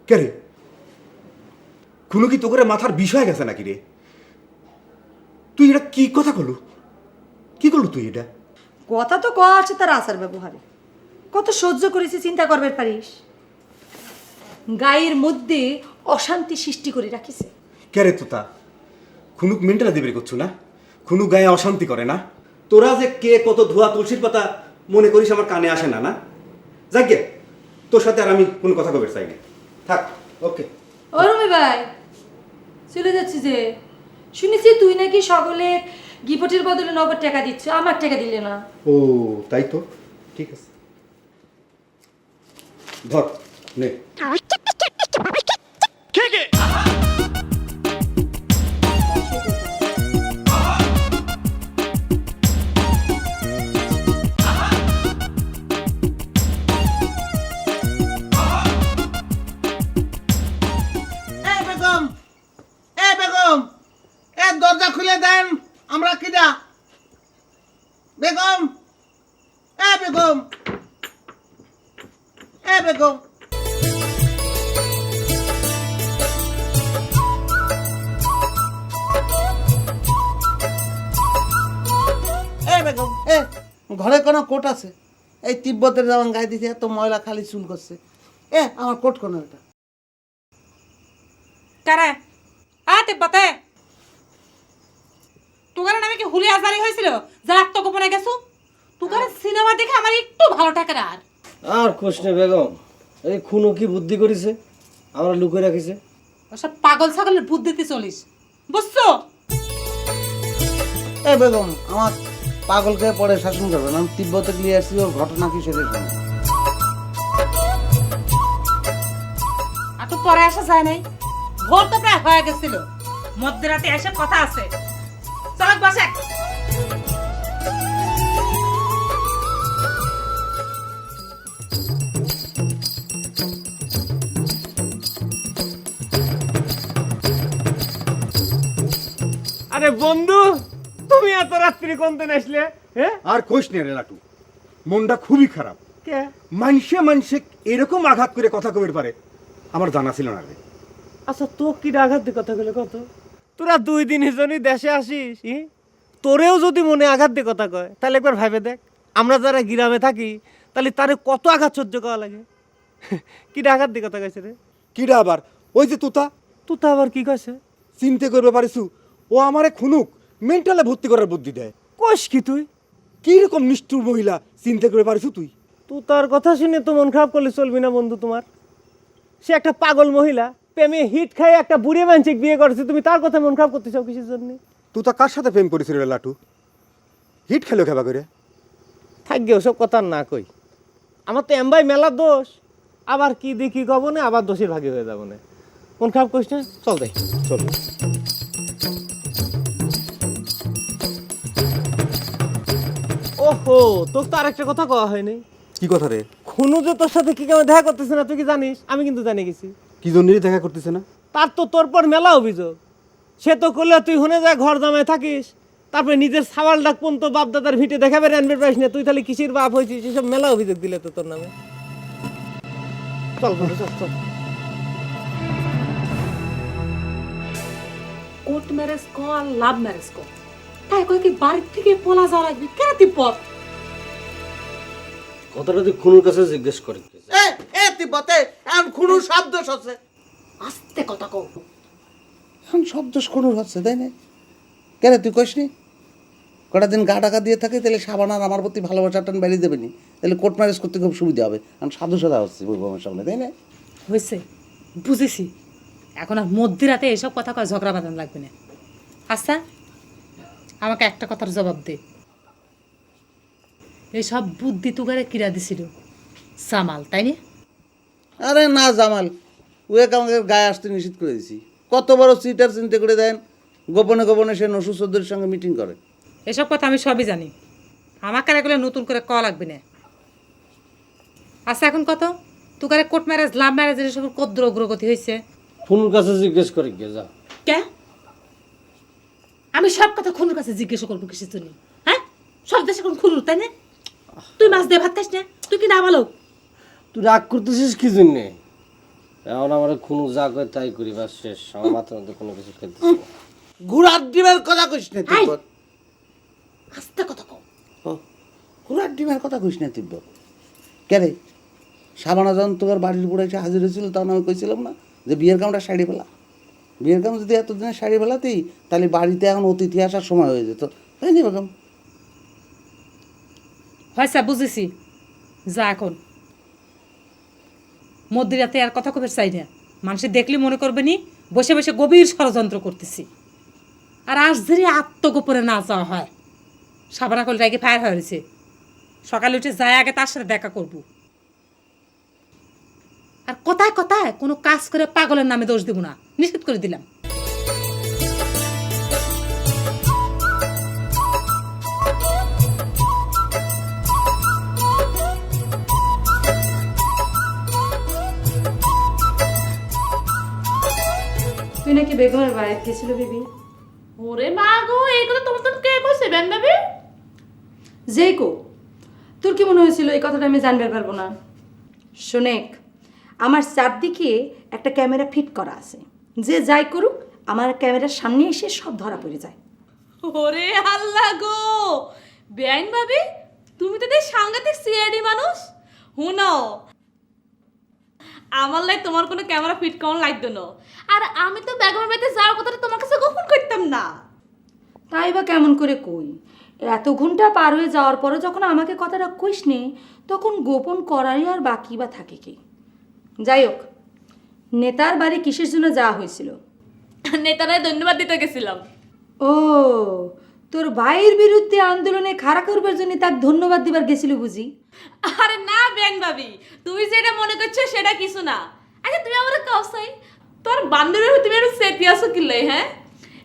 কে রে? কোনো কি তোকে মাথার বিষয় গেছে নাকি রে? তুই এটা কি কথা করলু? কি করলু তুই এটা? কথা তো কয়া আছে তার আচার ব্যবহারে, কত সহ্য করেছি চিন্তা করবার পারিস? গায়ের মধ্যে অশান্তি সৃষ্টি করে রাখিছে। কে রে তোতা? খুনুক মেন্টাল দিবের করছো না? খুনু গায়ে অশান্তি করে না? তোরা যে কে কত ধোয়া তুলসীর পাতা মনে করিস আমার কানে আসে না? না যাকে তোর সাথে আর আমি কোনো কথা কবে চাই না, থাক। ওকে ও রুমি ভাই, চলে যাচ্ছি যে। শুনেছি তুই নাকি সকলে গিফটের বদলে নগদ টাকা দিচ্ছ, আমার টাকা দিলে না। ও তাই তো, ঠিক আছে, ধর নে। বেগম, দরজা খুলে দেন, আমরা কিনা বেগম। বেগম, বেগম, বেগম, ঘরে কোনো কোট আছে? এই তিব্বতের যেমন গায়ে দিতে এত ময়লা খালি চুল করছে। আমার কোট কোন এটা? কারে আতে পতে তোগারে নামে কি হুলি আজারি হয়েছিল যা আত্মগোপনে গেছো? তোগারে সিনেমা দেখে আমার একটু ভালো টাকা আর কোশ নে বেগম, এই খুনো কি বুদ্ধি করেছে, আমরা লুকিয়ে রাখিছে। ওসব পাগল ছাগলের বুদ্ধিতে চলিস, বুঝছো? এ বেগম, আমার পাগলকে পরে শাসন করবেন। আমি তিব্বতে গিয়ে আসছি, ওর ঘটনা কি সেটা শুনি। আর তো পরে আসা যায় নাই, ভোর তো প্রায় হয়ে গেছিল, মধ্যরাতে এসে কথা আছে। চল বসে। আরে বন্ধু, তুমি এত রাত্রি কোনতে আসলে? হ্যাঁ, আর কইস নে রে লাটু, মনটা খুবই খারাপ। কে? মানুষে এরকম আঘাত করে কথা কবির পারে আমার জানা ছিল না রে। আচ্ছা, তো কি আঘাত দিয়ে কথা বলে কত? তোরা 2 দিনের জন্যই দেশে আসিস, তোরেও যদি মনে আঘাত দিয়ে কথা কয়, তাহলে একবার ভাবে দেখ, আমরা যারা গ্রামে থাকি তাহলে তারে কত আঘাত সহ্য করা লাগে। কি আঘাত দিয়ে কথা কইছে রে? কিরা আবার ওই যে তুতা, তুই আবার কি কইছে? চিনতে করবে পারিছু, ও আমারে খুনুক মেন্টালে ভর্তি করার বুদ্ধি দেয়। কইস কি তুই? কি রকম নিষ্ঠুর মহিলা, চিনতে করে পারিছু তুই? তুই তার কথা শুনে তো মন খারাপ করলে চলবি না বন্ধু তোমার। সে একটা পাগল মহিলা, প্রেমে হিট খাই একটা বুড়ি মানসিক বিয়ে করেছে, তুমি তার কথা মন খারাপ করতে চাও কিসের জন্য? তুতা কার সাথে প্রেম করেছিল রে লাটু? হিট খেলো খেবা করে। থাকবে ওসব কথা আর না কই। আমার তো এমবাই মেলা দোষ, আবার কি দেখি কব না, আবার দোষের ভাগে হয়ে যাবো না। মন খারাপ করিস না, চল দেখ, চল। ওহো, তোর তো আরেকটা কথা কওয়া হয়নি। কি কথা রে? খুনু যে তোর সাথে কি কেমন দেখা করতেছে না, তুই কি জানিস? আমি কিন্তু জানি গেছি। কি জন্যই দেখা করতেছে না? তার তো তোর পর মেলা অভিযোগ। সে তো করলে তুই হনে যায় ঘর জামায় থাকিস, তারপরে নিজের সাওয়াল ডাক পর্যন্ত বাপ দাদার ভিটে দেখাবে আনবে পারিস না, তুই তাহলে কিসির বাপ হয়েছিস? এসব মেলা অভিযোগ দিলে তো তোর নামে। চল বন্ধু, চল চল। কোর্ট ম্যারেজ কো আর লাভ ম্যারেজ কো, তাই কই কি বাড়ি থেকে পলা যাওয়া লাগবে কেন? তিব্বত কথাটা তুই খুনুর কাছে জিজ্ঞেস করে। এ তিব্বতে এখন খুনুর শব্দ হচ্ছে, আস্তে কথা কও। এখন শব্দ খুনুর হচ্ছে, তাই না? কেন তুই কইস নি? কটা দিন গা টাকা দিয়ে থাকে, তাহলে সাবানার আমার প্রতি ভালোবাসাটা বেরিয়ে দেবে নি, তাহলে কোর্ট ম্যারেজ করতে খুব সুবিধা হবে। এখন সাধু সাদা হচ্ছে বলবো আমার সামনে, তাই না? হয়েছে, বুঝেছি। এখন আর মধ্যরাতে এসব কথা কয় ঝগড়া বাঁধান লাগবে না। আচ্ছা, আমাকে একটা কথার জবাব দে, এইসব বুদ্ধি তুগারে কিরা দিছিল সামাল, তাই না? আরে না জামাল, ওকে আমাকে গায়ে আসতে নিষেধ করে দিছি। কত বড় সিটার চিন্তা করে দেন, গোপনে গোপনে সে নসু চৌধুরীর সঙ্গে মিটিং করে। এসব কথা আমি সবই জানি, আমাকে এগুলো নতুন করে কওয়া লাগবে না। আচ্ছা, এখন কত তুগারে কোর্ট ম্যারেজ লাভ ম্যারেজের এসব কদ্র অগ্রগতি হয়েছে? খুনুর কাছে জিজ্ঞেস করে গিয়ে যা। কে? আমি সব কথা খুনুর কাছে জিজ্ঞেস করবো কিসের জন্য? হ্যাঁ, সব দেশে কোন খুনুর, তাই না? তুই মাছ দিয়ে ভাত খাস না, তুই কি না বলো? তুই রাগ করতেছিস কি জন্যে? এখন আমার খুনু যা করে তাই করি, বাস শেষ। আমার মাথার মধ্যে কোনো কিছু খেলতেছি না। ঘোড়ার ডিমের কথা কইস না তিব্বত। আস্তে কথা কও। ও, ঘোড়ার ডিমের কথা কইস না তিব্বত। কে রে, সাবানা যখন তোর বাড়ির উপরে এসে হাজির হয়েছিল, তখন আমি কইছিলাম না যে বিয়ের কামটা সারি ফেলা। বিয়ের কাম যদি এতদিনে সারি ফেলাতেই, তাহলে বাড়িতে এখন অতিথি আসার সময় হয়ে যেত, তাই নি বেগম? হয়েছে, বুঝেছি। যা এখন, মধ্যরাতে আর কথা কবে চাই না। মানুষের দেখলে মনে করবে নি বসে বসে গভীর ষড়যন্ত্র করতেছি। আর আজ ধরে আত্মগোপনে না যাওয়া হয়, সাবানা কল রাগে ফায়ার হয়েছে। সকালে উঠে যায় আগে তার সাথে দেখা করব। আর কথায় কথায় কোনো কাজ করে পাগলের নামে দোষ দেব না, নিষেধ করে দিলাম। তুই নাকি বেগমের বাড়িতে গেছিল বিবি? ওরে মা গো, এই কথা তোমার তো কে কইছে বেন ভাবি? যেই কো, তোর কি মনে হয়েছিল এই কথাটা আমি জানতে পারবো না? শোনেক, আমার চারদিকে একটা ক্যামেরা ফিট করা আছে, যে যাই করুক আমার ক্যামেরার সামনে এসে সব ধরা পড়ে যায়। ওরে আল্লাহ গো, বেআইন ভাবি তুমি তো দেখ সাংঘাতিক সিআইডি মানুষ। হুনো, আমার লাই তোমার কোনো ক্যামেরা ফিট কেমন লাগতো না। আর আমি তো বেগমের বাড়িতে যাওয়ার কথাটা তোমার কাছে গোপন করতাম না। তাই বা কেমন করে কই? এত ঘন্টা পার হয়ে যাওয়ার পরে যখন আমাকে কথাটা কইস নে, তখন গোপন করারই আর বাকি বা থাকে কি? যাই হোক, নেতার বাড়ি কিসের জন্য যাওয়া হয়েছিল? নেতারাই ধন্যবাদ দিতে গেছিলাম। ও, তোর ভাইয়ের বিরুদ্ধে আন্দোলনে খাড়া করবার জন্য তাকে ধন্যবাদ দিবার গেছিল বুঝি? আরে না বেন ভাবি, তুমি যেটা মনে করছো সেটা কিছু না। আচ্ছা তুমি আমার কাউসাই তোর বান্ধবীর তুমি একটু সেটি আসো কিলে, হ্যাঁ?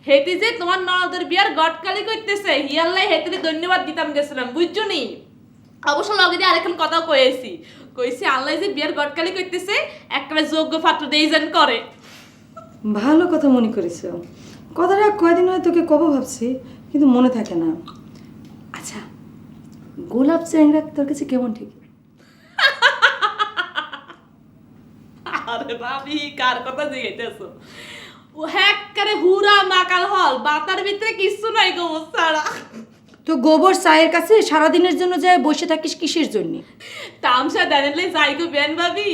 হেতি যে তোমার ননদের বিয়ার গটকালি করতেছে হিয়াল্লাই হেতিরে ধন্যবাদ দিতাম গেছিলাম, বুঝছো নি? অবশ্য লগে দিয়ে আরেকখান কথাও কইছি আল্লাহ যে বিয়ার গটকালি করতেছে একেবারে যোগ্য পাত্র দেই যেন করে। ভালো কথা মনে করেছ। কথাটা কয়দিন হয় তোকে কব ভাবছি, কিন্তু মনে থাকে না। আচ্ছা, গোলাপ চ্যাংরা তোর কাছে কেমন ঠিক? আরে ভাবি কার কথা জিজ্ঞাসা? ও হ্যাক করে হুরা মাকাল হল, বাতার ভিতরে কিছু নাই গো সারা। তো গোবর চায়ের কাছে সারাদিনের জন্য যায় বসে থাকিস কিসের জন্য? তামসা দাঁড়ালে যাই গো বেন ভাবি,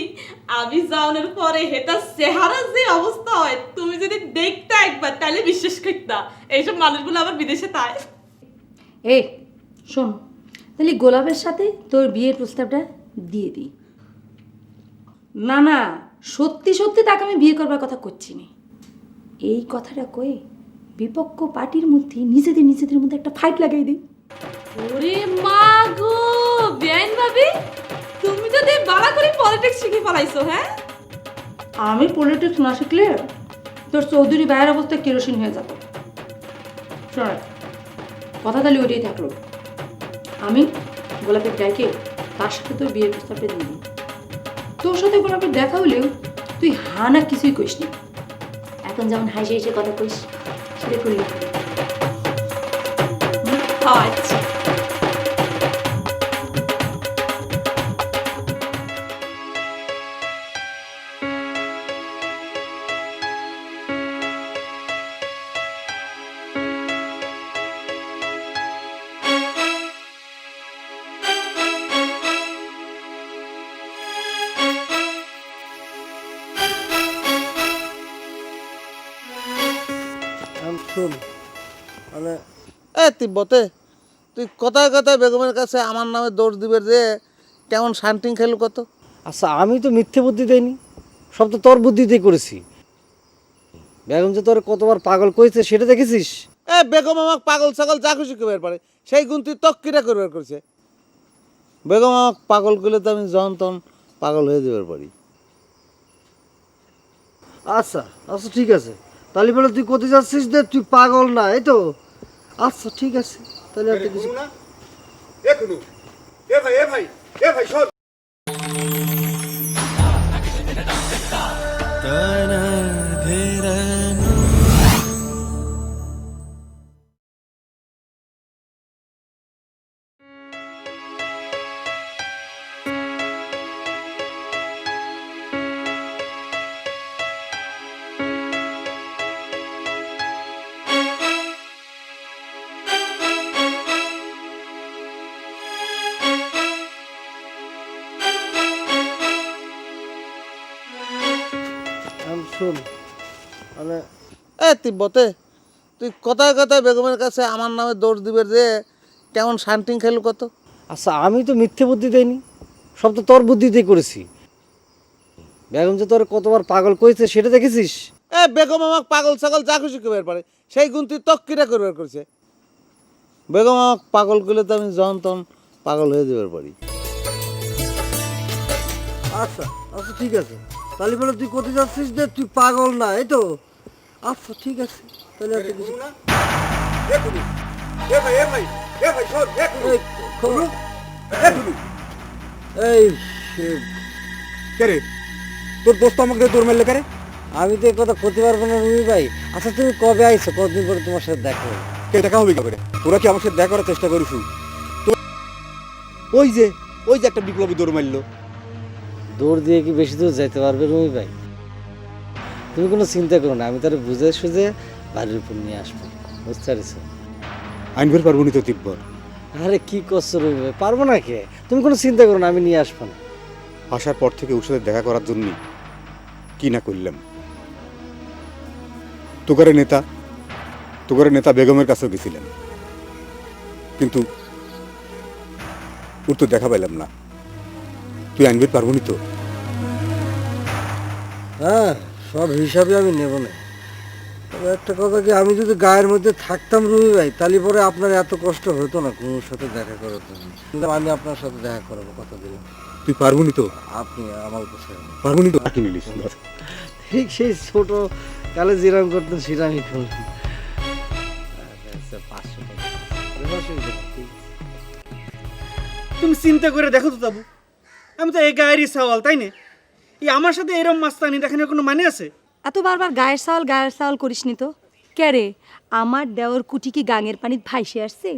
আমি যাওয়ার পরে হেতা চেহারা যে অবস্থা হয় তুমি যদি দেখতে একবার তাহলে বিশ্বাস করতা এইসব মানুষগুলো আবার বিদেশে তাই। এ শোন, তাহলে গোলাপের সাথে তোর বিয়ের প্রস্তাবটা দিয়ে দিই। না না, সত্যি সত্যি তাকে আমি বিয়ে করবার কথা করছি না। এই কথাটা কয়ে বিপক্ষ পার্টির মধ্যে নিজেদের মধ্যে একটা ফাইট লাগাই দিই। ওরে মা গো বেন ভাবি, তুমি তো দেখ বালা করে পলিটিক্স শিখে ফেলাইছো, হ্যাঁ? আমি পলিটিক্স না শিখলে তোর চৌধুরী ভাইয়ের অবস্থা কেরোসিন হয়ে যাবে। শোন, কথা তাহলে ওইটাই থাকলো। আমি গোলাপের ডাইকে তার সাথে তোর বিয়ের প্রস্তাবটা দিয়ে দিই। তোর সাথে গোলাপের দেখা হলেও তুই হানা কিছুই কইস না। এখন যেমন হাসি হেসে কথা কইস সেটা করলি। আচ্ছা শোন মানে তিব্বতে তুই কথায় কথায় বেগমের কাছে আমার নামে দোষ দিবে যে কেমন শান্তিং খেলু কত। আচ্ছা, আমি তো মিথ্যে বুদ্ধি দেইনি, সব তো তোর বুদ্ধিতেই করেছি। বেগম যে তোর কতবার পাগল কইছে সেটা দেখেছিস? বেগম আমাকে পাগল ছাগল যা খুশি করবার পারে, সেই গুণ তুই তক্কিটা করবার করছে। বেগম আমাকে পাগল করলে তো আমি যখন তখন পাগল হয়ে যাবার পারি। আচ্ছা আচ্ছা ঠিক আছে, তাহলে বলে তুই কোথায় যাচ্ছিস যে তুই পাগল না, এই তো? আচ্ছা ঠিক আছে, তাহলে আর তো কিছু না এখনো এ ভাই শোন। শোন মানে তিব্বতে তুই কথায় কথায় বেগমের কাছে আমার নামে দোষ দিবে যে কেমন শান্তিং খেলু কত। আচ্ছা, আমি তো মিথ্যে বুদ্ধি দেইনি, সব তো তোর বুদ্ধিতেই করেছি। বেগম যে তোর কতবার পাগল কইছে সেটা দেখেছিস? বেগম আমাকে পাগল ছাগল যা খুশি করবার পারে, সেই গুণ তুই তক্কিটা করবার করছে। বেগম আমাকে পাগল করলে তো আমি যখন তখন পাগল হয়ে যাবার পারি। আচ্ছা আচ্ছা ঠিক আছে, তাহলে বলে তুই কোথায় যাচ্ছিস যে তুই পাগল না, এই তো? আচ্ছা ঠিক আছে, তাহলে আর তো কিছু না এখনো এ ভাই শোন এখনো এই কে রে তোর দোস্ত আমাকে দৌড় মারলে কে রে? আমি তো এই কথা করতে পারবো না রুমি ভাই। আচ্ছা তুমি কবে আইছো, কতদিন পরে তোমার সাথে দেখা হলো? কে দেখা হবে কি করে? তোরা কি আমার সাথে দেখা করার চেষ্টা করিস? ওই যে একটা বিপ্লবী দৌড় মারলো। দৌড় দিয়ে কি বেশি দূর যাইতে পারবে রুমি ভাই? তুমি কোনো চিন্তা করো না, আমি তার বুঝে সুঝে বাড়ির উপর নিয়ে আসবো, বুঝতে পারছো? আইনভের পারবো নি তো তিব্বর। আরে কি করছো রুমি ভাই, পারবো না কে? তুমি কোনো চিন্তা করো না, আমি নিয়ে আসবো না। আসার পর থেকে ওর সাথে দেখা করার জন্য কি না করলাম। তোকারে নেতা বেগমের কাছেও গেছিলেন, কিন্তু ওর তো দেখা পাইলাম না। তুই আইনভের পারবো নি তো? হ্যাঁ, সব হিসাবে আমি নেব না। তবে একটা কথা কি, আমি যদি গায়ের মধ্যে থাকতাম রুমি ভাই, তাহলে পরে আপনার এত কষ্ট হতো না কুনুর সাথে দেখা করার জন্য। কিন্তু আমি আপনার সাথে দেখা করাবো, কথা দিলাম। তুই পারবুনি তো? আপনি আমার উপর পারবুনি তো? রাখি নিলিস ঠিক সেই ছোট কালে যেরকম করতেন সেটা আমি করলাম। 500 টাকা। তুমি চিন্তা করে দেখো তো তাবু, আমি তো এই গায়েরই সওয়াল, তাই না? এই আমার সাথে এরম মাস্তানি দেখানোর কোনো মানে আছে? এত বারবার গায়ের সাওয়াল করিসনি তো। কে রে, আমার দেওয়ার কুটি কি গাঙের পানিত ভাইসে আসছে?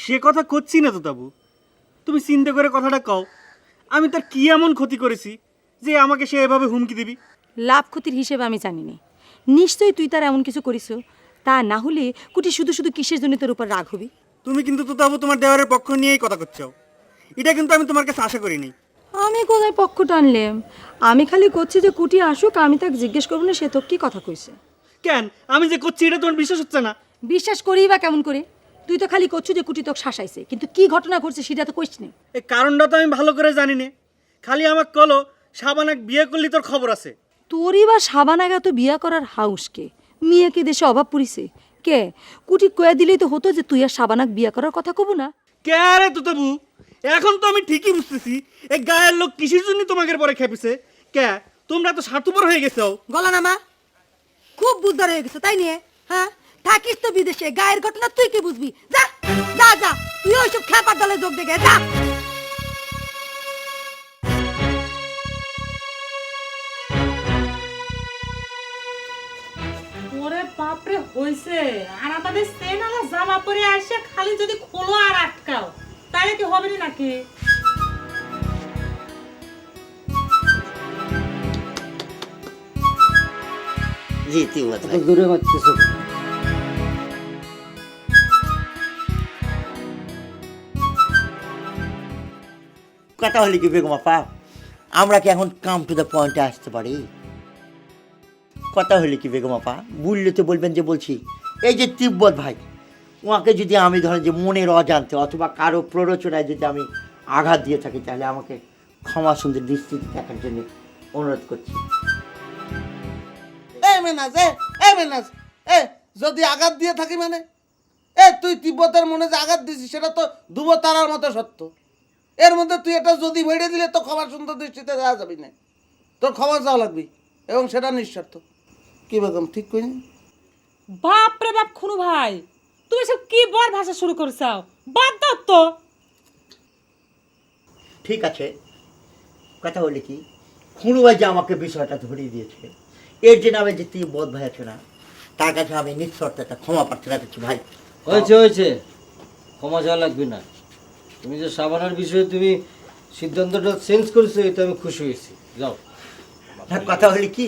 সে কথা করছি না তো তাবু, তুমি চিন্তা করে কথাটা কও, আমি তার কি এমন ক্ষতি করেছি যে আমাকে সে এভাবে হুমকি দিবি? লাভ ক্ষতির হিসেবে আমি জানি না, নিশ্চয়ই তুই তার এমন কিছু করিস। তা না হলে কুটি শুধু শুধু কিসের জন্য তোর উপর রাগ হবি? তুমি কিন্তু তো তাবু তোমার দেওয়ারের পক্ষ নিয়েই কথা করছো, এটা কিন্তু আমি তোমার কাছে আশা করিনি। আমি কোথায় পক্ষ টানলাম? আমি খালি করছি যে কুটি আসুক, আমি তাকে জিজ্ঞেস করবো না সে তো কি কথা কইছে। কেন আমি যে করছি এটা তোমার বিশ্বাস হচ্ছে না? বিশ্বাস করি বা কেমন করে? তুই তো খালি করছো যে কুটি তোকে শাসাইছে, কিন্তু কি ঘটনা ঘটছে সেটা তো কইস না। এই কারণটা তো আমি ভালো করে জানি না, খালি আমাকে কলো শাবানাক বিয়ে করলি তোর খবর আছে। তোরই বা সাবানাগা তো বিয়া করার হাউস কে? মেয়ে কি দেশে অভাব পড়িছে? কে কুটি কয়ে দিলেই তো হতো যে তুই আর সাবানাক বিয়া করার কথা কব না। কে রে তো তাবু, এখন তো আমি ঠিকই বুঝতেছি এই গায়ের লোক কিসের জন্য তোমাকে পরে খেপেছে। কে তোমরা তো স্বার্থপর হয়ে গেছো। গলা নামা, খুব বুঝদার হয়ে গেছে তাই নিয়ে। হ্যাঁ, থাকিস তো বিদেশে, গায়ের ঘটনা তুই কি বুঝবি? যা যা যা, তুই ওইসব খেপার দলে যোগ দেখে যা। ওরে বাপরে, হইছে আর আমাদের সেনালা জামা পরে আসে খালি যদি খোলো আর আটকাও তাহলে কি হবে না নাকি? জি তুই দূরে মারতেছো। কথা হলে কি বেগম আপা, আমরা কি এখন কাম টু দ্য পয়েন্টে আসতে পারি? কথা হলে কি বেগম আপা, বুঝলে তো বলবেন যে বলছি। এই যে তিব্বত ভাই, ওকে যদি আমি ধরেন যে মনের অজান্তে অথবা কারো প্ররোচনায় যদি আমি আঘাত দিয়ে থাকি, তাহলে আমাকে ক্ষমা সুন্দর দৃষ্টিতে দেখার জন্য অনুরোধ করছি। যদি আঘাত দিয়ে থাকি মানে তুই তিব্বতের মনে যে আঘাত দিছিস সেটা তো দুবো তারার মতো সত্য। এর মধ্যে তুই এটা যদি বেড়ে দিলে তো ক্ষমা সুন্দর দৃষ্টিতে দেওয়া যাবি না, তোর ক্ষমা চাওয়া লাগবি এবং সেটা নিঃস্বার্থ। কি বেগম ঠিক করিনি? বাপরে বাপ খুনু ভাই, তুমি সব কি বর ভাষা শুরু করছাও? বাদ দাও তো। ঠিক আছে, কথা হলে কি, খুনু ভাই যে আমাকে বিষয়টা ধরিয়ে দিয়েছে, এর যে নামে যে তিব্বত ভাই আছে না, তার কাছে আমি নিঃশর্ত একটা ক্ষমা প্রার্থনা করছি ভাই। হয়েছে, ক্ষমা চাওয়া লাগবে না। তুমি যে সাবানার বিষয়ে তুমি সিদ্ধান্তটা চেঞ্জ করেছো, এটা আমি খুশি হয়েছি। যাও। কথা হলে কি,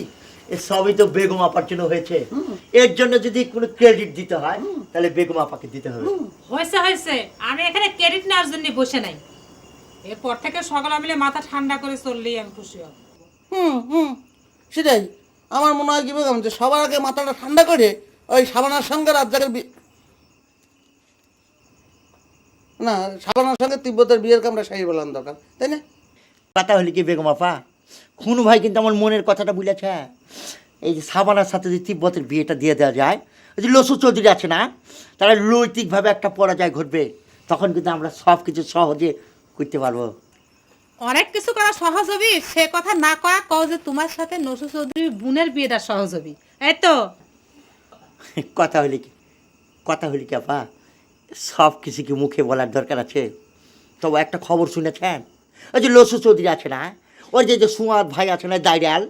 এ সবই তো বেগম আপার জন্য হয়েছে। এর জন্য যদি কোনো ক্রেডিট দিতে হয় তাহলে বেগম আপাকে দিতে হবে। হয়েছে, আমি এখানে ক্রেডিট নেওয়ার জন্য বসে নাই। এরপর থেকে সকালে মিলে মাথা ঠান্ডা করে চললেই আমি খুশি হব। সেটাই আমার মনে হয় কি বেগম, যে সবার আগে মাথাটা ঠান্ডা করে ওই সাবানার সঙ্গে রাজ্জাকের না, সাবানার সঙ্গে তিব্বতের বিয়ের কামটা সারিয়ে ফেলানো দরকার, তাই না? কথা হলে কি বেগম আপা, খুনু ভাই কিন্তু আমার মনের কথাটা বুঝেছে। এই যে সাবানার সাথে যদি তিব্বতের বিয়েটা দিয়ে দেওয়া যায়, ওই যে লসু চৌধুরী আছে না, তারা নৈতিকভাবে একটা পরাজয় ঘটবে, তখন কিন্তু আমরা সব কিছু সহজে করতে পারবো। অনেক কিছু করা সহজ হবি, সে কথা না কয়া কও যে তোমার সাথে নসু চৌধুরীর বোনের বিয়েটা সহজ হবি, এই তো। কথা হলে কি আপা, সব কিছু কি মুখে বলার দরকার আছে? তবে একটা খবর শুনেছেন, ওই যে লসু চৌধুরী আছে না, ওই যে সুমাদ ভাই আছে না দাইরাল,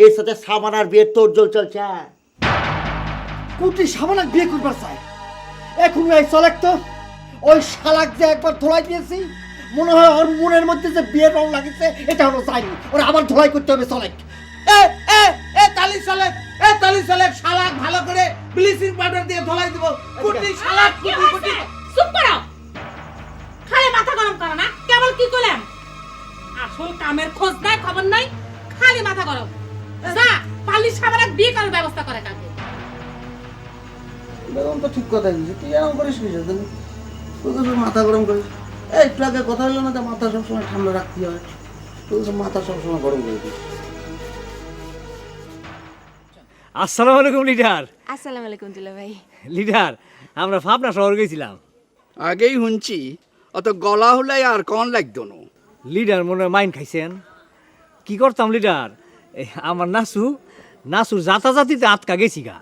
এর সাথে সাবানার বিয়ের তোড়জোড় চলছে। কুটি সাবানাক বিয়ে করবার চাই এখন এই চলেক তো ওই শালাক যে একবার ধোলাই দিয়েছি, মনে হয় ওর মনের মধ্যে যে বিয়ের রং লাগিছে এটা হলো যায়নি, ওরা আবার ধোলাই করতে হবে। চলেক তালি চলেক শালাক ভালো করে ব্লিচিং পাউডার দিয়ে ধোলাই দিব। কুটি শালাক কুটি চুপ করো, খালি মাথা গরম করো না। কেবল কি করলাম, আসল কামের খোঁজ নাই, খবর নাই, খালি মাথা গরম। যা পালিশ সাবানাক বিয়ে করার ব্যবস্থা করে কাকে। বেগম তো ঠিক কথা বলছিস, তুই এরকম করিস কি সেদিন? তুই তো মাথা গরম করিস। একটু আগে কথা হলো না যে মাথা সবসময় ঠান্ডা রাখতে হয়, তুই তো মাথা সবসময় গরম করে দিস। আসসালামু আলাইকুম লিডার। আসসালামু আলাইকুম দুলা ভাই। লিডার, আমরা পাবনা শহর গেছিলাম। আগেই শুনছি অত গলা হলাই আর কন লাগতো না। লিডার মনে হয় মাইন খাইছেন। কি করতাম লিডার, আমার নাসুর জাতাজাতিতে আটকা গেছি গা।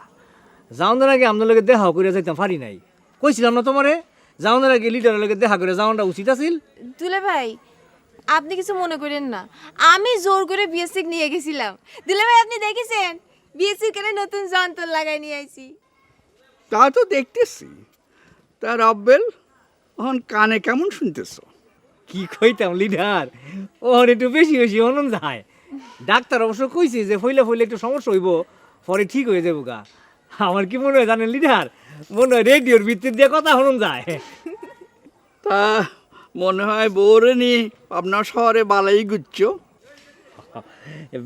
যাওয়ার আগে আপনার লগে দেখা করে যাইতাম পারি নাই। কইছিলাম না তোমারে যাওয়ার আগে লিডারের লগে দেখা করে যাওয়াটা উচিত আছিল। দুলা ভাই আপনি কিছু মনে করেন না, আমি জোর করে বিএসসি নিয়ে গেছিলাম। দুলা ভাই আপনি দেখেছেন বিএসসি করে নতুন যন্ত্র লাগাই নিয়ে আইছি। তা তো দেখতেছি। তা রব্বেল এখন কানে কেমন শুনতেছ? কি কইতাম লিডার, ওর একটু বেশি বেশি হনন যায়। ডাক্তার অবশ্য কইছে যে ফইলে একটু সমস্যা হইব, পরে ঠিক হয়ে যাবো গা। আমার কি মনে হয় জানেন লিডার, মনে হয় রেডিওর ভিত্তির দিয়ে কথা হনন যায়। তা মনে হয় বউরে নিয়ে আপনার শহরে বালাই গুচ্ছ।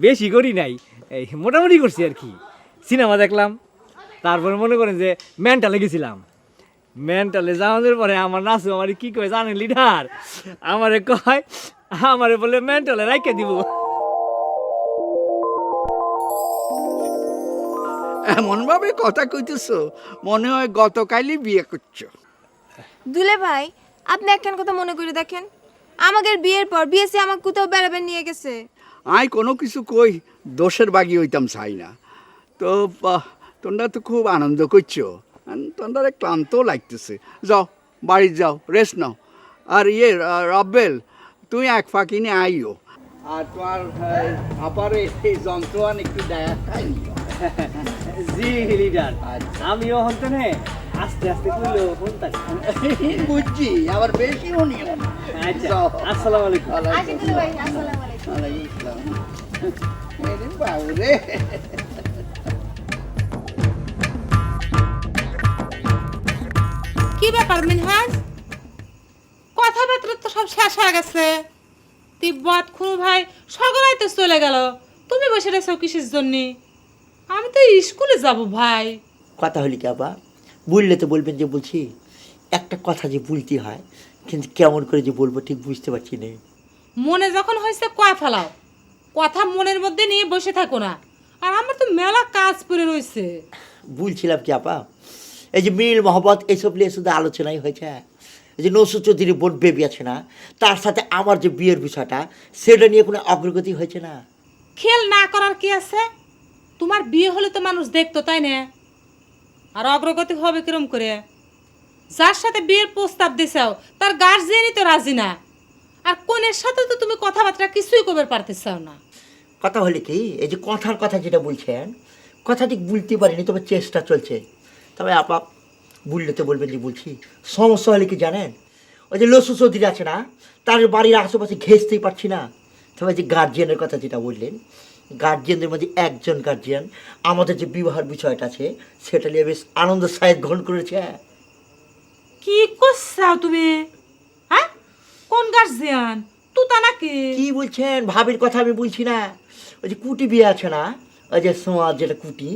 বেশি করি নাই, এই মোটামুটি করছি আর কি। সিনেমা দেখলাম, তারপরে মনে করেন যে মেন্টালে গেছিলাম। মেন্টালে যাওয়ার পরে আমার নাচু আমার কি কয় জানেন লিডার, আমারে কয় আমারে বলে মেন্টালে রাইখে দিব। এমন ভাবে কথা কইতেছ মনে হয় গতকালই বিয়ে করছো। দুলা ভাই আপনি একখান কথা মনে করে দেখেন, আমাদের বিয়ের পর বিএসসি আমাকে কোথাও বেড়াবেন নিয়ে গেছে। আই কোনো কিছু কই দোষের বাগি হইতাম চাই না। তো তোমরা তো খুব আনন্দ করছো, তোমরা ক্লান্ত লাগতেছে। যাও বাড়ি যাও, রেস্ট নাও। আর রব্বেল তুই এক ফাঁকি নিয়ে আইও, আর তোমার আপারে এই যন্ত্র আন একটু দেখাই নিও। জি লিডার, আমিও হন্ত নে আস্তে আস্তে কইলো ফোনটা। বুঝছি, আবার বেশি নিও না। আচ্ছা, আসসালামু আলাইকুম। আচ্ছা দুলা ভাই আসসালামু আলাইকুম। ওয়ালাইকুম আসসালাম। আরে বাবুরে, কি ব্যাপার মিনহাজ, কথাবার্তা তো সব শেষ হয়ে গেছে। তিব্বত খুনু ভাই সকলাই তো চলে গেল, তুমি বসে রেছো কিসের জন্য? আমি তো স্কুলে যাব ভাই। কথা হলি কি আবা, বললে তো বলবেন যে বলছি। একটা কথা যে বলতে হয়, কিন্তু কেমন করে যে বলবো ঠিক বুঝতে পারছি না। মনে যখন হয়েছে কয় ফেলাও, কথা মনের মধ্যে নিয়ে বসে থাকো না। আর আমার তো মেলা কাজ পড়ে রয়েছে। বলছিলাম কি আপা, এই যে মিল মহব্বত এইসব নিয়ে শুধু আলোচনাই হয়েছে। এই যে নসু চৌধুরীর বোন বেবি আছে না, তার সাথে আমার যে বিয়ের বিষয়টা, সেটা নিয়ে কোনো অগ্রগতি হয়েছে না। খেল না করার কি আছে? তোমার বিয়ে হলে তো মানুষ দেখতো, তাই না? আর অগ্রগতি হবে কিরম করে? যার সাথে বিয়ের প্রস্তাব দিছাও তার গার্জিয়ানই তো রাজি না, আর কোনের সাথে তো তুমি কথাবার্তা কিছুই করবে পারতেছাও না। কথা হলে কি, এই যে কথার কথা যেটা বলছেন, কথা ঠিক বলতে পারিনি, তবে চেষ্টা চলছে। তবে আপা বললে তো বলবেন যে বলছি। সমস্যা হলে কি জানেন, ওই যে লসু চৌধুরী আছে না, তার বাড়ির আশেপাশে ঘেঁচতেই পারছি না। তবে যে গার্জিয়ানের কথা যেটা বললেন, গার্জিয়ানদের মধ্যে একজন গার্জিয়ান আমাদের যে বিবাহের বিষয়টা আছে সেটা নিয়ে বেশ আনন্দ সাহেব গ্রহণ করেছে। কি করছাও তুমি? হ্যাঁ, কোন গার্জিয়ান? তুতা নাকি? কি বলছেন? ভাবির কথা আমি বলছি না, ওই যে কুটি বিয়ে আছে না, ওই যে সমাজ যেটা কুটি,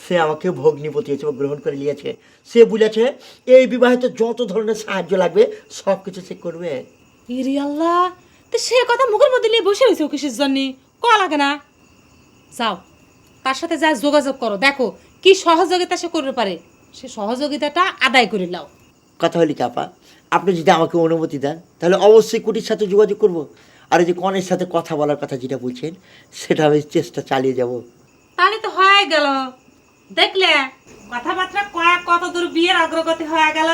সে আমাকে ভগ্নিপতি হিসেবে গ্রহণ করে নিয়েছে। সে বলেছে এই বিবাহিত যত ধরনের সাহায্য লাগবে সব কিছু সে করবে। ইরি আল্লাহ, তো সে কথা মুখের মধ্যে নিয়ে বসে রয়েছে কিসের জন্য? ক লাগে না? যাও তার সাথে যা যোগাযোগ করো, দেখো কি সহযোগিতা সে করতে পারে, সে সহযোগিতাটা আদায় করে নাও। কথা হলি কাপা, আপনি যদি আমাকে অনুমতি দেন তাহলে অবশ্যই কুটির সাথে যোগাযোগ করব। আর এই যে কনের সাথে কথা বলার কথা যেটা বলছেন, সেটা আমি চেষ্টা চালিয়ে যাব। তাহলে তো হয়ে গেল, দেখলে কথাবার্তা কত দূর বিয়ের অগ্রগতি হয়ে গেল।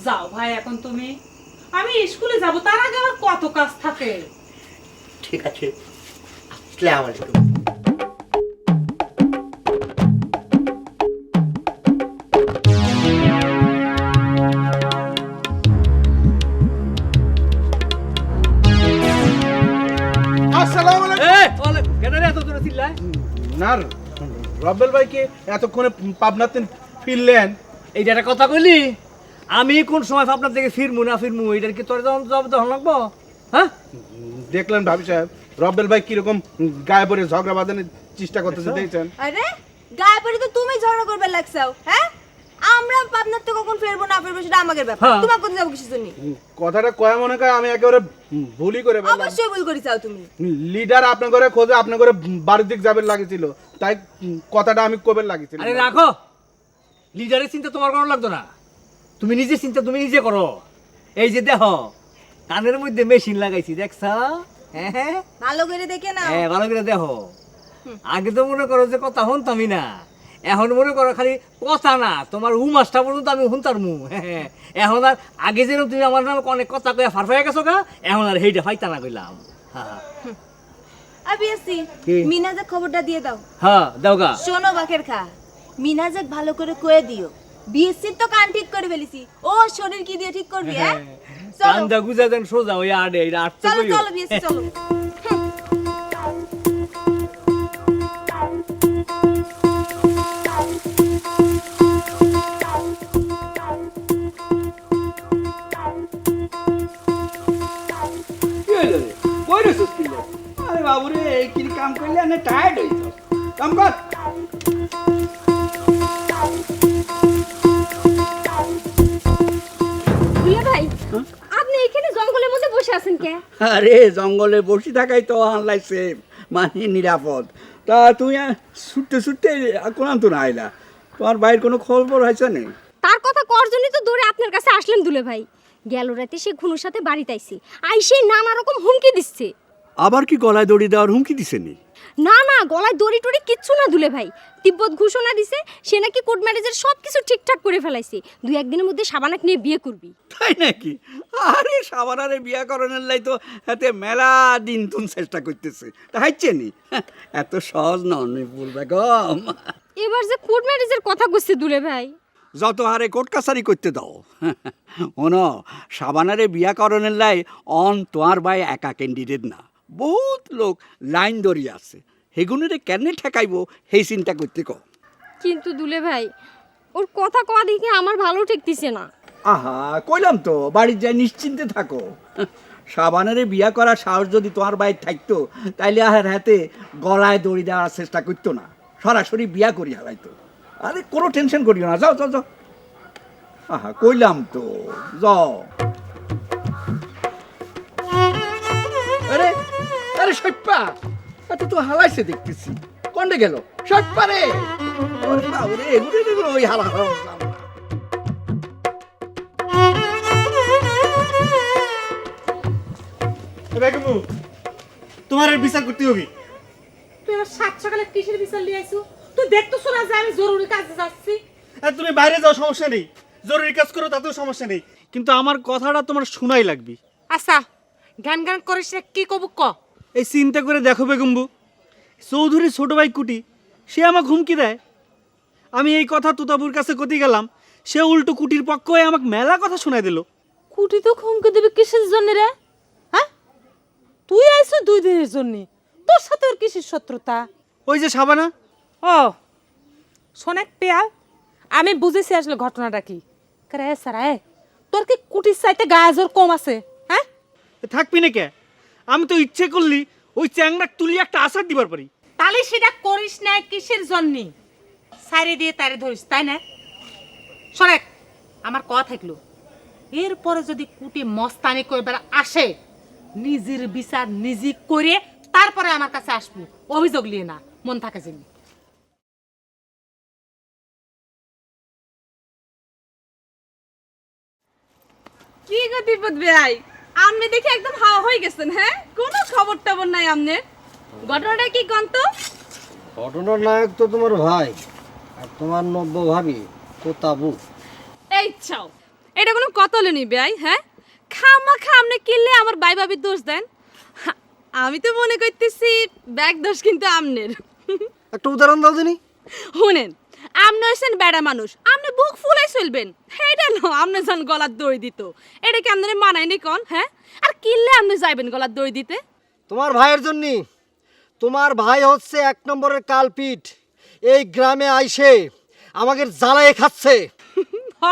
যাও ভাই এখন তুমি, আমি স্কুলে যাব, তার আগে আমার কত কাজ থাকে। ঠিক আছে, আসসালামু আলাইকুম। আসসালামু আলাইকুম। কেন রে এত দূরে চিল্লায়? না রব্বেল ভাই কি এতক্ষণে পাবনাতে ফিরলেন? এইটা একটা কথা কইলি, আমি কোন সময় আপনার থেকে ফিরমু না ফিরমু এটার কি তোর জবাব তখন লাগবো? হ্যাঁ, দেখলেন ভাবি সাহেব রব্বেল ভাই কিরকম গায়ে পড়ে ঝগড়া বাঁধানোর চেষ্টা করতেছে, দেখছেন? আরে গায়ে পড়ে তো তুমি ঝগড়া করবে লাগছাও। হ্যাঁ, আমরা পাবনার তো কখন ফেরবো না ফেরবো সেটা আমাদের ব্যাপার, তোমার কোথায় যাবো কিসের জন্য? কথাটা কয়া মনে করে আমি একেবারে ভুলই করে বললাম। অবশ্যই ভুল করেছাও তুমি। লিডার আপনার ঘরে খোঁজে আপনার ঘরে বাড়ির দিক যাবে লাগেছিল, তাই কথাটা আমি কবে লাগিয়েছিলাম। আরে রাখো, লিডারের চিন্তা তোমার কোনো লাগতো না, তুমি নিজে চিন্তা তুমি নিজে করো। এই যে দেখো কানের মধ্যে মেশিন লাগাইছি, দেখছ? হ্যাঁ ভালো করে দেখে না। হ্যাঁ ভালো করে দেখো। আগে তো মনে করো যে কথা শুনতামই না, এখন মনে করো খালি কথা না, তোমার মাসটা পর্যন্ত আমি শুনতার মু। হ্যাঁ এখন আর আগে যেন তুমি আমার নামে অনেক কথা কয়ে ফারফাইয়া গেছো গা, এখন আর সেইটা ফাইতা না কইলাম। হ্যাঁ আবিয়াসি কি? মিনাজের খবরটা দিয়ে দাও। হ্যাঁ দাও গা। শোনো বাকের খা, মিনাজেক ভালো করে কয়ে দিও বিএসসির তো কান ঠিক করে ফেলেছি, ও শরীর কি দিয়ে ঠিক করবি? হ্যাঁ চলো কান্দা গুজা দেন সোজা ওই আড়ে এটা আটতে চলো কইও। চলো বিএসসি চলো। কি হইলো রে? কই রেছিস কি রে? আরে বাবুরে এই কি কাম করলে না টায়ার্ড হইতো। কাম কর। দুলা ভাই আপনি এখানে জঙ্গলের মধ্যে বসে আছেন কে? আরে জঙ্গলে বসে থাকাই তো আনলাই সেফ, মানে নিরাপদ। তা তুই ছুটতে ছুটতে কোন তো না আইলা, তোমার বাইরের কোনো খবর হয়েছে না? তার কথা কর জন্যই তো দৌড়ে আপনার কাছে আসলেন দুলে ভাই। গেল রাতে সে ঘুনুর সাথে বাড়িতে আইছে, আইসে নানা রকম হুমকি দিচ্ছে। আবার কি গলায় দড়ি দেওয়ার হুমকি দিছে নি? না না গলায় দড়ি টড়ি কিচ্ছু না দুলে ভাই, তিব্বত ঘোষণা দিছে সে নাকি কোর্ট ম্যারেজের সব কিছু ঠিকঠাক করে ফেলাইছে, দুই একদিনের মধ্যে সাবানাক নিয়ে বিয়ে করবি। তাই নাকি? আরে সাবানারে বিয়া করানোর লাই তো হাতে মেলা দিন তুন চেষ্টা করতেছে, তাইছে নি? এত সহজ নয় ফুল বেগম। এবার যে কোর্ট ম্যারেজের কথা কইছে দুলে ভাই, যত হারে কোর্ট কাছারি করতে দাও। ওনো সাবানারে বিয়া করানোর লাই অন তোমার ভাই একা ক্যান্ডিডেট না, বহুত লোক লাইন ধরিয়ে আছে, হেগুনেরে কেনে ঠেকাইবো সেই চিন্তা করতে কও। কিন্তু দুলে ভাই ওর কথা কওয়া দেখে আমার ভালো ঠেকতিছে না। আহা কইলাম তো বাড়ির যাই নিশ্চিন্তে থাকো। সাবানারে বিয়া করার সাহস যদি তোমার বাইর থাকতো তাইলে আর হাতে গলায় দড়ি দেওয়ার চেষ্টা করতো না, সরাসরি বিয়া করি হারাইতো। আরে কোনো টেনশন করিও না, যাও যাও যাও। আহা কইলাম তো যাও। আরে আরে সপ্পা, এত তো হালাইছে দেখতেছি, কন্ডে গেল সপ্পা রে? ওরে বাবুরে এগুলো ওই হালা হালা। বেগমু তোমার এর বিচার করতে হবে। তুই আমার সাত সকালে কিসের বিচার লিয়ে আইছু? তুই দেখতেছ না যে আমি জরুরি কাজে যাচ্ছি? আর তুমি বাইরে যাও সমস্যা নেই, জরুরি কাজ করো তাতেও সমস্যা নেই, কিন্তু আমার কথাটা তোমার শোনাই লাগবে। আচ্ছা গান গান করিস না, কি কব ক? এই চিন্তা করে দেখো বেগম্বু, চৌধুরী ছোট ভাই কুটি সে আমাকে হুমকি দেয়। আমি এই কথা তুতাবুর কাছে কতি গেলাম, সে উল্টো কুটির পক্ষ হয়ে আমাকে মেলা কথা শোনাই দিল। কুটি তো হুমকি দেবে কিসের জন্য রে? হ্যাঁ তুই আইছো 2 দিনের জন্য, তোর সাথে ওর কিসের শত্রুতা? ওই যে সাবানা। ও শোনেক পেয়াল, আমি বুঝেছি আসলে ঘটনাটা কি। করে সারায় তোর কি কুটির চাইতে গায়ে জোর কম আছে? হ্যাঁ থাকবি না কে? আমি তো ইচ্ছে করলি ওই চ্যাংড়া তুলি একটা আচার দিবার পারি। তাহলে সেটা করিস না কিসের জন্য? সাইরে দিয়ে তারে ধরিস তাই না? শোনেক আমার কথা থাকলো, এরপরে যদি কুটি মস্তানি করবার আসে নিজের বিচার নিজে করে তারপরে আমার কাছে আসবো, অভিযোগ নিয়ে না, মন থাকে যেন। কি গো তিব্বত ভাই, আপনি দেখে একদম হাওয়া হয়ে গেছেন। হ্যাঁ কোনো খবর টবর নাই আপনার, ঘটনাটা কি কোন তো? ঘটনার নায়ক তো তোমার ভাই আর তোমার নব্য ভাবি তোতাবু। এই চাও এটা কোনো কথা হলেনি ভাই। হ্যাঁ খামাখা আপনি কিনলে আমার ভাই ভাবির দোষ দেন। আমি তো মনে করতেছি ব্যাগ দোষ কিন্তু আমনের। একটা উদাহরণ দাও দিনি। শুনেন আপনি হচ্ছেন বেড়া মানুষ, আপনি বুক ফুলাই চলবেন, এটা না আপনি যান গলার দড়ি দিত, এটা কি আপনার মানায়নি কন? হ্যাঁ আর কিনলে আপনি যাইবেন গলার দড়ি দিতে? তোমার ভাইয়ের জন্য, তোমার ভাই হচ্ছে 1 নম্বরের কালপিট, এই গ্রামে আইসে আমাকে জ্বালায় খাচ্ছে। হ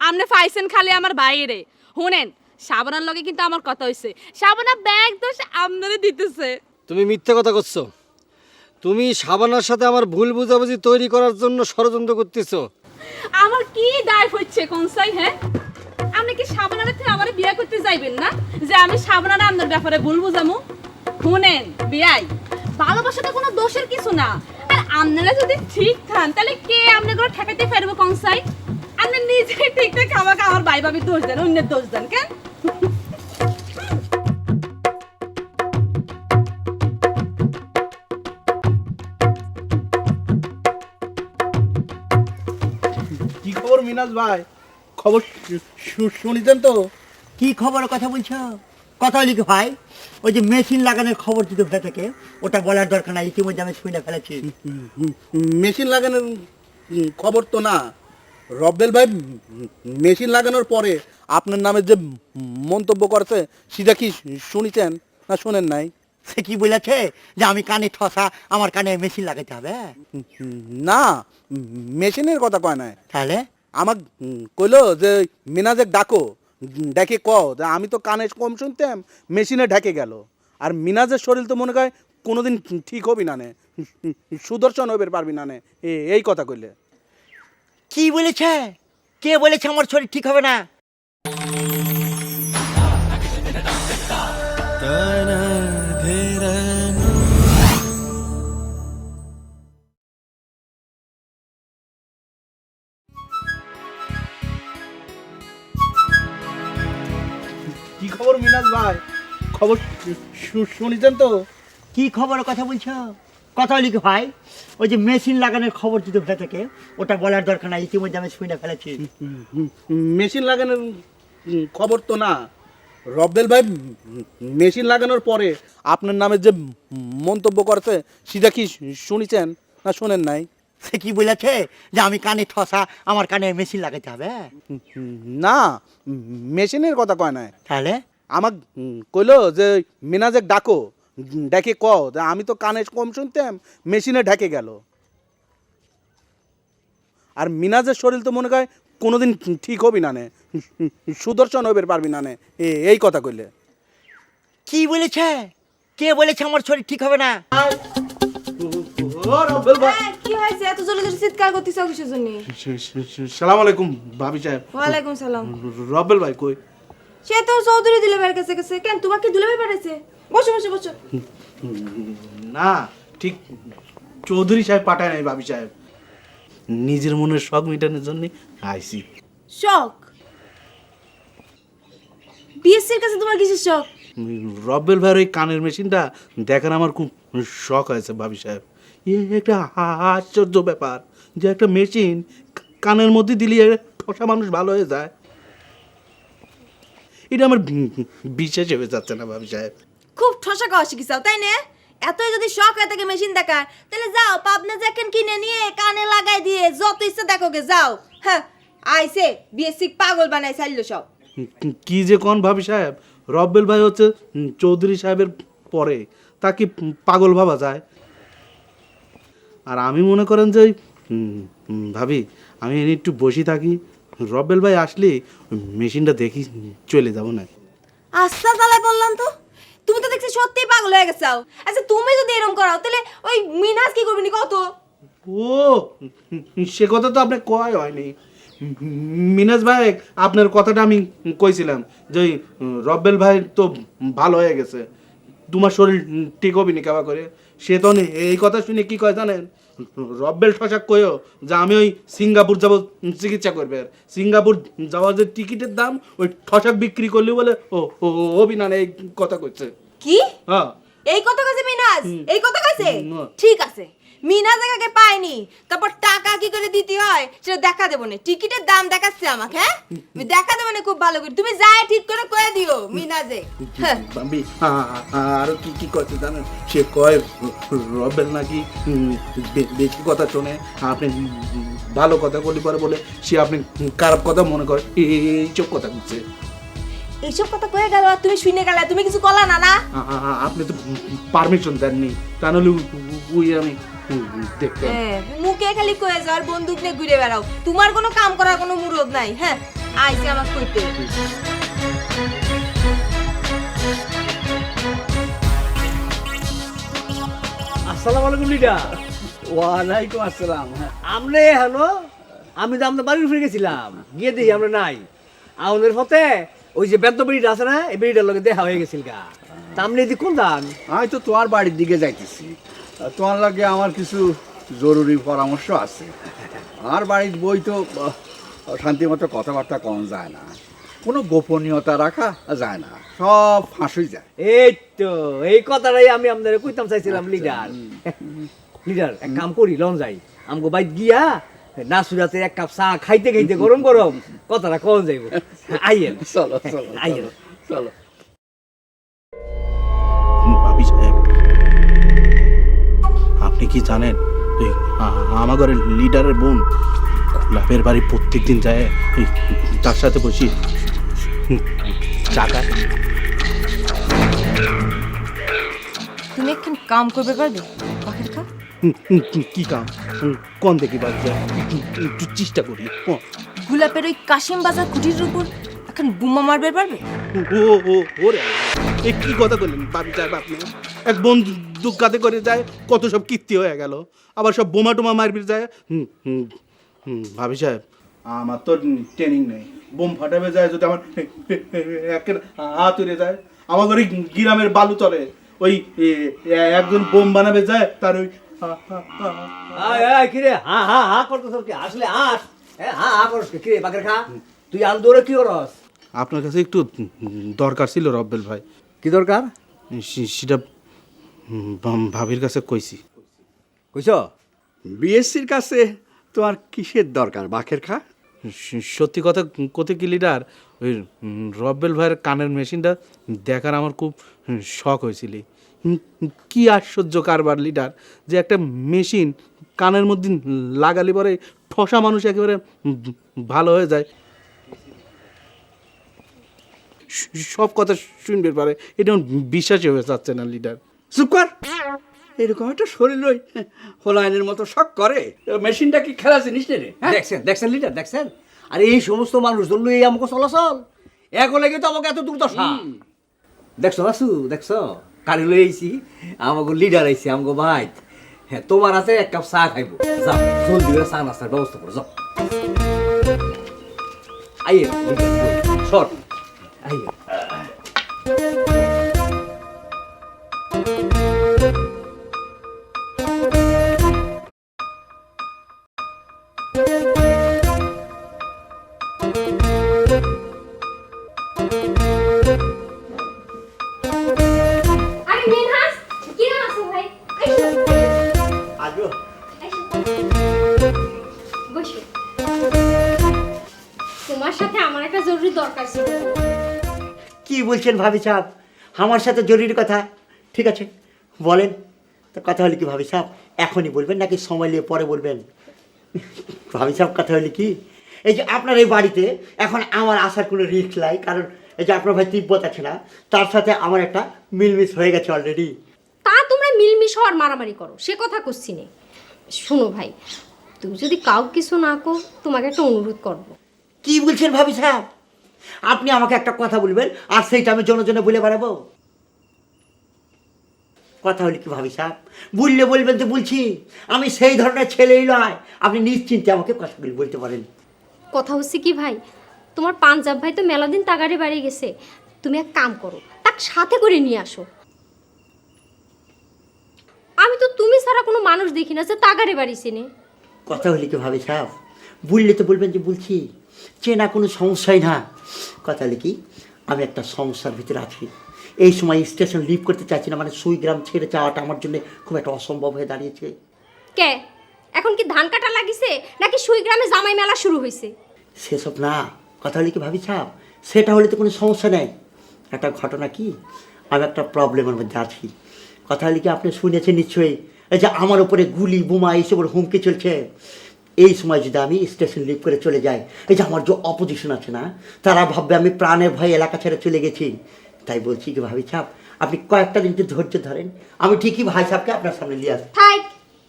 আপনি পাইছেন খালি আমার বাইরে। শুনেন সাবানার লগে কিন্তু আমার কথা হইছে, সাবানা ব্যাগ দোষ আপনারে দিতেছে। তুমি মিথ্যে কথা করছো, তুমি সাবানার সাথে আমার ভুল বুঝাবুঝি তৈরি করার জন্য ষড়যন্ত্র করতেছো। আমার কি দায় হচ্ছে কোনসাই? হ্যাঁ আপনি কি সাবানার থেকে আমার বিয়ে করতে যাইবেন না যে আমি সাবানার আপনার ব্যাপারে ভুল বুঝামু? শুনেন বিয়াই, ভালোবাসাতে কোনো দোষের কিছু না, আর আপনারা যদি ঠিক থান তাহলে কে আপনাদের ঠেকাতে পারবো কনসাই? আপনি নিজেই ঠিকঠাক আমাকে আমার ভাই ভাবি দোষ দেন, অন্যের দোষ দেন কেন? কি খবর মিনাজ ভাই? খবর শুনিছেন তো? কি খবরের কথা বলছো? কথা লিখে ভাই, ওই যে মেশিন লাগানোর খবর দিতে ভেতরে থেকে, ওটা বলার দরকার নাই, ইতিমধ্যে আমি শুনে ফেলেছি। মেশিন লাগানোর খবর তো না, রব্বেল ভাই মেশিন লাগানোর পরে আপনার নামে যে মন্তব্য করেছে সেটা কি শুনেছেন না শুনেন নাই? সে কি বলেছে যে আমি কানে ঠসা, আমার কানে মেশিন লাগাতে হবে? না, মেশিনের কথা কয় নাই। তাহলে আমার কইলো যে মিনাজে ডাকো, ডেকে কও যে আমি তো কানে কম শুনতাম, মেশিনে ঢেকে গেল। আর মিনাজের শরীর তো মনে হয় কোনোদিন ঠিক হবি না নে, সুদর্শন হইবে পারবি না নে, এই কথা কইলে। কি বলেছে? কে বলেছে আমার শরীর ঠিক হবে না? কি খবর মিনাজ ভাই? খবর শুনেছেন তো? কি খবরের কথা বলছো? কথা লিখে ভাই, ওই যে মেশিন লাগানোর খবর দিতে ভেতরে থেকে, ওটা বলার দরকার নাই, ইতিমধ্যে আমি শুনে ফেলেছি। মেশিন লাগানোর খবর তো না, রব্বেল ভাই মেশিন লাগানোর পরে আপনার নামে যে মন্তব্য করেছে সেটা কি শুনেছেন না শুনেন নাই? সে কি বলেছে যে আমি কানে ঠসা, আমার কানে মেশিন লাগাতে হবে? না, মেশিনের কথা কয় নাই। তাহলে আমার কইলো যে মিনাজে ডাকো, ডেকে কও যে আমি তো কানে কম শুনতাম, মেশিনে ঢেকে গেল। আর মিনাজের শরীর তো মনে হয় কোনোদিন ঠিক হবি না নে, সুদর্শন হইবে পারবি না নে, এই কথা কইলে। কি বলেছে? কে বলেছে আমার শরীর ঠিক হবে না? কি হয়েছে এত জোরে জোরে চিৎকার করতেছ কিসের জন্য? সালাম আলাইকুম ভাবি সাহেব। ওয়ালাইকুম সালাম। রব্বেল ভাই কই? সে তো চৌধুরী দুলাভাইয়ের কাছে গেছে। কেন, তোমাকে দুলাভাই পাঠাইছে? বসো বসো বসো। না, ঠিক চৌধুরী সাহেব পাঠায় নাই ভাবি সাহেব, নিজের মনের শখ মেটানোর জন্য আইছি। শখ? বিএসসির কাছে তোমার কিসের শখ? রব্বেল ভাইয়ের ওই কানের মেশিনটা দেখার আমার খুব শখ হয়েছে ভাবি সাহেব। একটা আশ্চর্য ব্যাপার যে একটা মেশিন কানের মধ্যে দিলে ঠসা মানুষ ভালো হয়ে যায়, এটা আমার বিশ্বাস হয়ে যাচ্ছে না ভাবি সাহেব। খুব ঠসা খাওয়া শিখিছাও তাই না? এতই যদি শখ হয়ে থাকে মেশিন দেখার, তাহলে যাও পাবনা জ্যাকেট কিনে নিয়ে কানে লাগাই দিয়ে যত ইচ্ছা দেখো গে যাও। হ্যাঁ, আইসে বিএসসি পাগল বানাই চাইলো সব। কি যে কোন ভাবি সাহেব, রব্বেল ভাই হচ্ছে চৌধুরী সাহেবের পরে, তাকে পাগল ভাবা যায়? আর আমি মনে করেন যে ভাবি আমি এনে একটু বসে থাকি, রব্বেল ভাই আসলে মেশিনটা দেখি চলে যাব না। আচ্ছা তাহলে বললাম তো, তুমি তো দেখছি সত্যিই পাগল হয়ে গেছাও। আচ্ছা তুমি যদি এরকম করাও তাহলে ওই মিনাজ কি করবি নি কত? ও সে কথা তো আপনি কয় হয়নি মিনাজ ভাই, আপনার কথাটা আমি কইছিলাম যে ওই রব্বেল ভাই তো ভালো হয়ে গেছে, তোমার শরীর ঠিক হবি নি কেবা করে। সে তো এই কথা শুনে কি কয় জানেন, রব্বেল ঠসাক কইও যে আমি ওই সিঙ্গাপুর যাব চিকিৎসা করবে, আর সিঙ্গাপুর যাওয়ার যে টিকিটের দাম ওই ঠসাক বিক্রি করলি বলে ও হবি না এই কথা কইছে। কি? হ্যাঁ, এই কথা কইছে মিনাজ? এই কথা কইছে? হুম। ঠিক আছে, মিনাজ আগে পায়নি, তারপর টাকা কি করে দিতে হয় সেটা দেখা দেবো না। টিকিটের দাম দেখাচ্ছে আমাকে, হ্যাঁ আমি দেখা দেবো না খুব ভালো করে। তুমি যাই ঠিক করে কয়ে দিও মিনাজে। হ্যাঁ বাম্বি আরো কি কি করছে জানেন, সে কয় রবেল নাকি বেশি কথা শোনে, আপনি ভালো কথা বলি পরে বলে সে আপনি খারাপ কথা মনে করে, এইসব কথা বলছে। এইসব কথা কয়ে গেল আর তুমি শুনে গেলে, তুমি কিছু কলা না না? আপনি তো পারমিশন দেননি, তা নাহলে ওই আমি দেখতে। হ্যাঁ, মুখে খালি কয়ে যাও আর বন্দুক নিয়ে ঘুরে বেড়াও, তোমার কোনো কাম করার কোনো মুরদ নাই। হ্যাঁ আইসে আমাকে কইতে। আসসালামু আলাইকুম লিডা। ওয়ালাইকুম আসসালাম। আমরা হ্যালো, আমি তো আমাদের বাড়ির ফিরে গেছিলাম, গিয়ে দেখি আমরা নাই। আমাদের পথে ওই যে বেদ্য বেড়িটা আছে না, এই বেড়িটার লগে দেখা হয়ে গেছিল গা। তা আপনি এদিকে কোন দান? আমি তো তোমার বাড়ির দিকে যাইতেছি, তোমার লাগে আমার কিছু জরুরি পরামর্শ আছে। আর বাড়ির বই তো শান্তি মতো কথাবার্তা কম যায় না, কোনো গোপনীয়তা রাখা যায় না, সব ফাঁসই যায়। এই তো এই কথাটাই আমি আপনাদের কইতাম চাইছিলাম লিডার। লিডার এক কাম করি লন যাই আমগো বাইত গিয়া নাসুরাতে এক কাপ চা খাইতে খাইতে গরম গরম কথাটা কম যাইব। আইয়েন চলো চলো আইয়েন চলো। ভাবি সাহেব, আপনি কি জানেন ওই আমার ঘরের লিডারের বোন গোলাপের বাড়ি প্রত্যেকদিন যায় এই তার সাথে বসি টাকা। তুমি একখান কাম করবে পারবে বাকের খা? কি কাম কোন দেখি বাচ্চা একটু চেষ্টা করি। গোলাপের ওই কাশিম বাজার কুটির উপর এখন বোমা মারবে পারবে? ও ও ওরে এ কি কথা বললেন ভাবি সাহেব, আপনি এক বন্দুক কাঁধে করে যায় কত সব কীর্তি হয়ে গেল, আবার সব বোমা টোমা মারবির যায়। ভাবি সাহেব আমার তো ট্রেনিং নেই, বোম ফাটাবে যায় যদি আমার একের হাত উড়ে যায়, আমার ঘরে গ্রামের বালু তলে ওই একজন বোম বানাবে যায় তার ওই কিরে হা হা হা করতেছ কি? আসলে হাস হা হা করস কি রে বাকের খা? তুই আন্দোরে কি করস? আপনার কাছে একটু দরকার ছিল রব্বেল ভাই। কি দরকার? সেটা ভাবির কাছে কইছি। কইছ? বিএসসির কাছে তোমার কিসের দরকার বাকের খা? সত্যি কথা কোথায় কি লিডার, ওই রব্বেল ভাইয়ের কানের মেশিনটা দেখার আমার খুব শখ হয়েছিল। কি আশ্চর্য কারবার লিডার, যে একটা মেশিন কানের মধ্যে লাগালি পরে ঠসা মানুষ একেবারে ভালো হয়ে যায়, সব কথা শুনবে পারে। এটা বিশ্বাসই হয়ে যাচ্ছে না লিডার। চুপ কর, এরকম একটা শরীর লই হোলাইনের মতো শখ করে, মেশিনটা কি খেলা জিনিস রে? দেখছেন দেখছেন লিডার দেখছেন? আর এই সমস্ত মানুষ ধরলো এই আমাকে চলাচল এখন লেগে তো আমাকে এত দুর্দশা। দেখছো বাসু দেখছো কারি লই আইছি, আমাকে লিডার আইছি আমাকে ভাই। হ্যাঁ তোমার হাতে এক কাপ চা খাইবো, যাও জলদি করে চা নাস্তার ব্যবস্থা করো যাও। আইয়ে শর্ট আইয়ে। আরে মিনহাস কি নাম আছে ভাই? আইসো আজো বসো। তোমার সাথে আমার একটা জরুরি দরকার ছিল। কি বলছেন ভাবি সাহেব, আমার সাথে জরুরি কথা? ঠিক আছে বলেন। তো কথা হলো কি ভাবি সাহেব, এখনই বলবেন নাকি সময় নিয়ে পরে বলবেন? ভাবি সাহেব কথা হলো কি, এই যে আপনার এই বাড়িতে এখন আমার আসার কোনো রিস্ক নাই, কারণ এই যে আপনার ভাই তিব্বত আছে না, তার সাথে আমার একটা মিলমিশ হয়ে গেছে অলরেডি। তা তোমরা মিলমিশ হওয়ার মারামারি করো সে কথা করছি না। শোনো ভাই, তুমি যদি কাউ কিছু না কো, তোমাকে একটা অনুরোধ করব। কি বলছেন ভাবি সাহেব? আপনি আমাকে একটা কথা বলবেন আর সেইটা আমি জনে বলে বেড়াবো? কথা হলো কি ভাবি সাহেব, বললে বলবেন তো বলছি, আমি সেই ধরনের ছেলেই নয়, আপনি নিশ্চিন্তে আমাকে কথাগুলি বলতে পারেন। কথা হচ্ছে কি ভাই, তোমার পাঞ্জাব ভাই তো মেলা দিন তাগারে বাড়ি গেছে, তুমি এক কাম করো, তাক সাথে করে নিয়ে আসো। আমি তো তুমি ছাড়া কোনো মানুষ দেখি না যে তাগারে বাড়ি চেনে। কথা হলো কি ভাবি সাহেব, বললে তো বলবেন যে বলছি, চেনা কোনো সমস্যাই না। কথা হলো কি, আমি একটা সমস্যার ভিতরে আছি, এই সময় স্টেশন লিভ করতে চাইছি না, মানে সুইগ্রাম ছেড়ে যাওয়াটা আমার জন্য খুব একটা অসম্ভব হয়ে দাঁড়িয়েছে। কে এখন কি ধান কাটা লাগিছে নাকি সুই গ্রামে জামাই মেলা শুরু হয়েছে? সেসব না, কথা হলো কি ভাবি সাহেব, সেটা হলে তো কোনো সমস্যা নেই। একটা ঘটনা কি, আমি একটা প্রবলেমের মধ্যে আছি। কথা হলো কি, আপনি শুনেছেন নিশ্চয়ই, এই যে আমার উপরে গুলি বোমা এইসবের হুমকি চলছে। এই সময় যদি আমি স্টেশন লিভ করে চলে যাই, এই যে আমার যে অপোজিশন আছে না, তারা ভাববে আমি প্রাণের ভয়ে এলাকা ছেড়ে চলে গেছি। তাই বলছি কি ভাবি সাহেব, আপনি কয়েকটা দিন একটু ধৈর্য ধরেন, আমি ঠিকই ভাই সাহেবকে আপনার সামনে নিয়ে আসবো। থাক,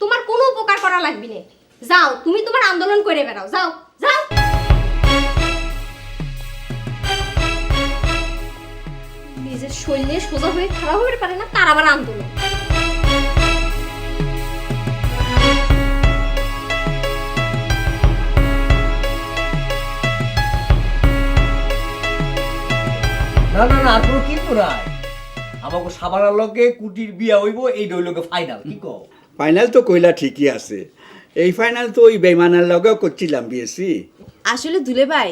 তোমার কোনো উপকার করা লাগবে না, যাও তুমি তোমার আন্দোলন করে বেড়াও, যাও যাও। নিজের শরীরে সোজা হয়ে খারাপ হতে পারে না, তার আবার আন্দোলন। না না না, আর কোনো কিন্তু নাই। আমাকে সাবানার লগে কুটির বিয়া হইব, এই দই লগে ফাইনাল। কি কও? ফাইনাল তো কইলা ঠিকই আছে, এই ফাইনাল তো ওই বেইমানের লগেও করছিলাম বিএসসি। আসলে দুলে ভাই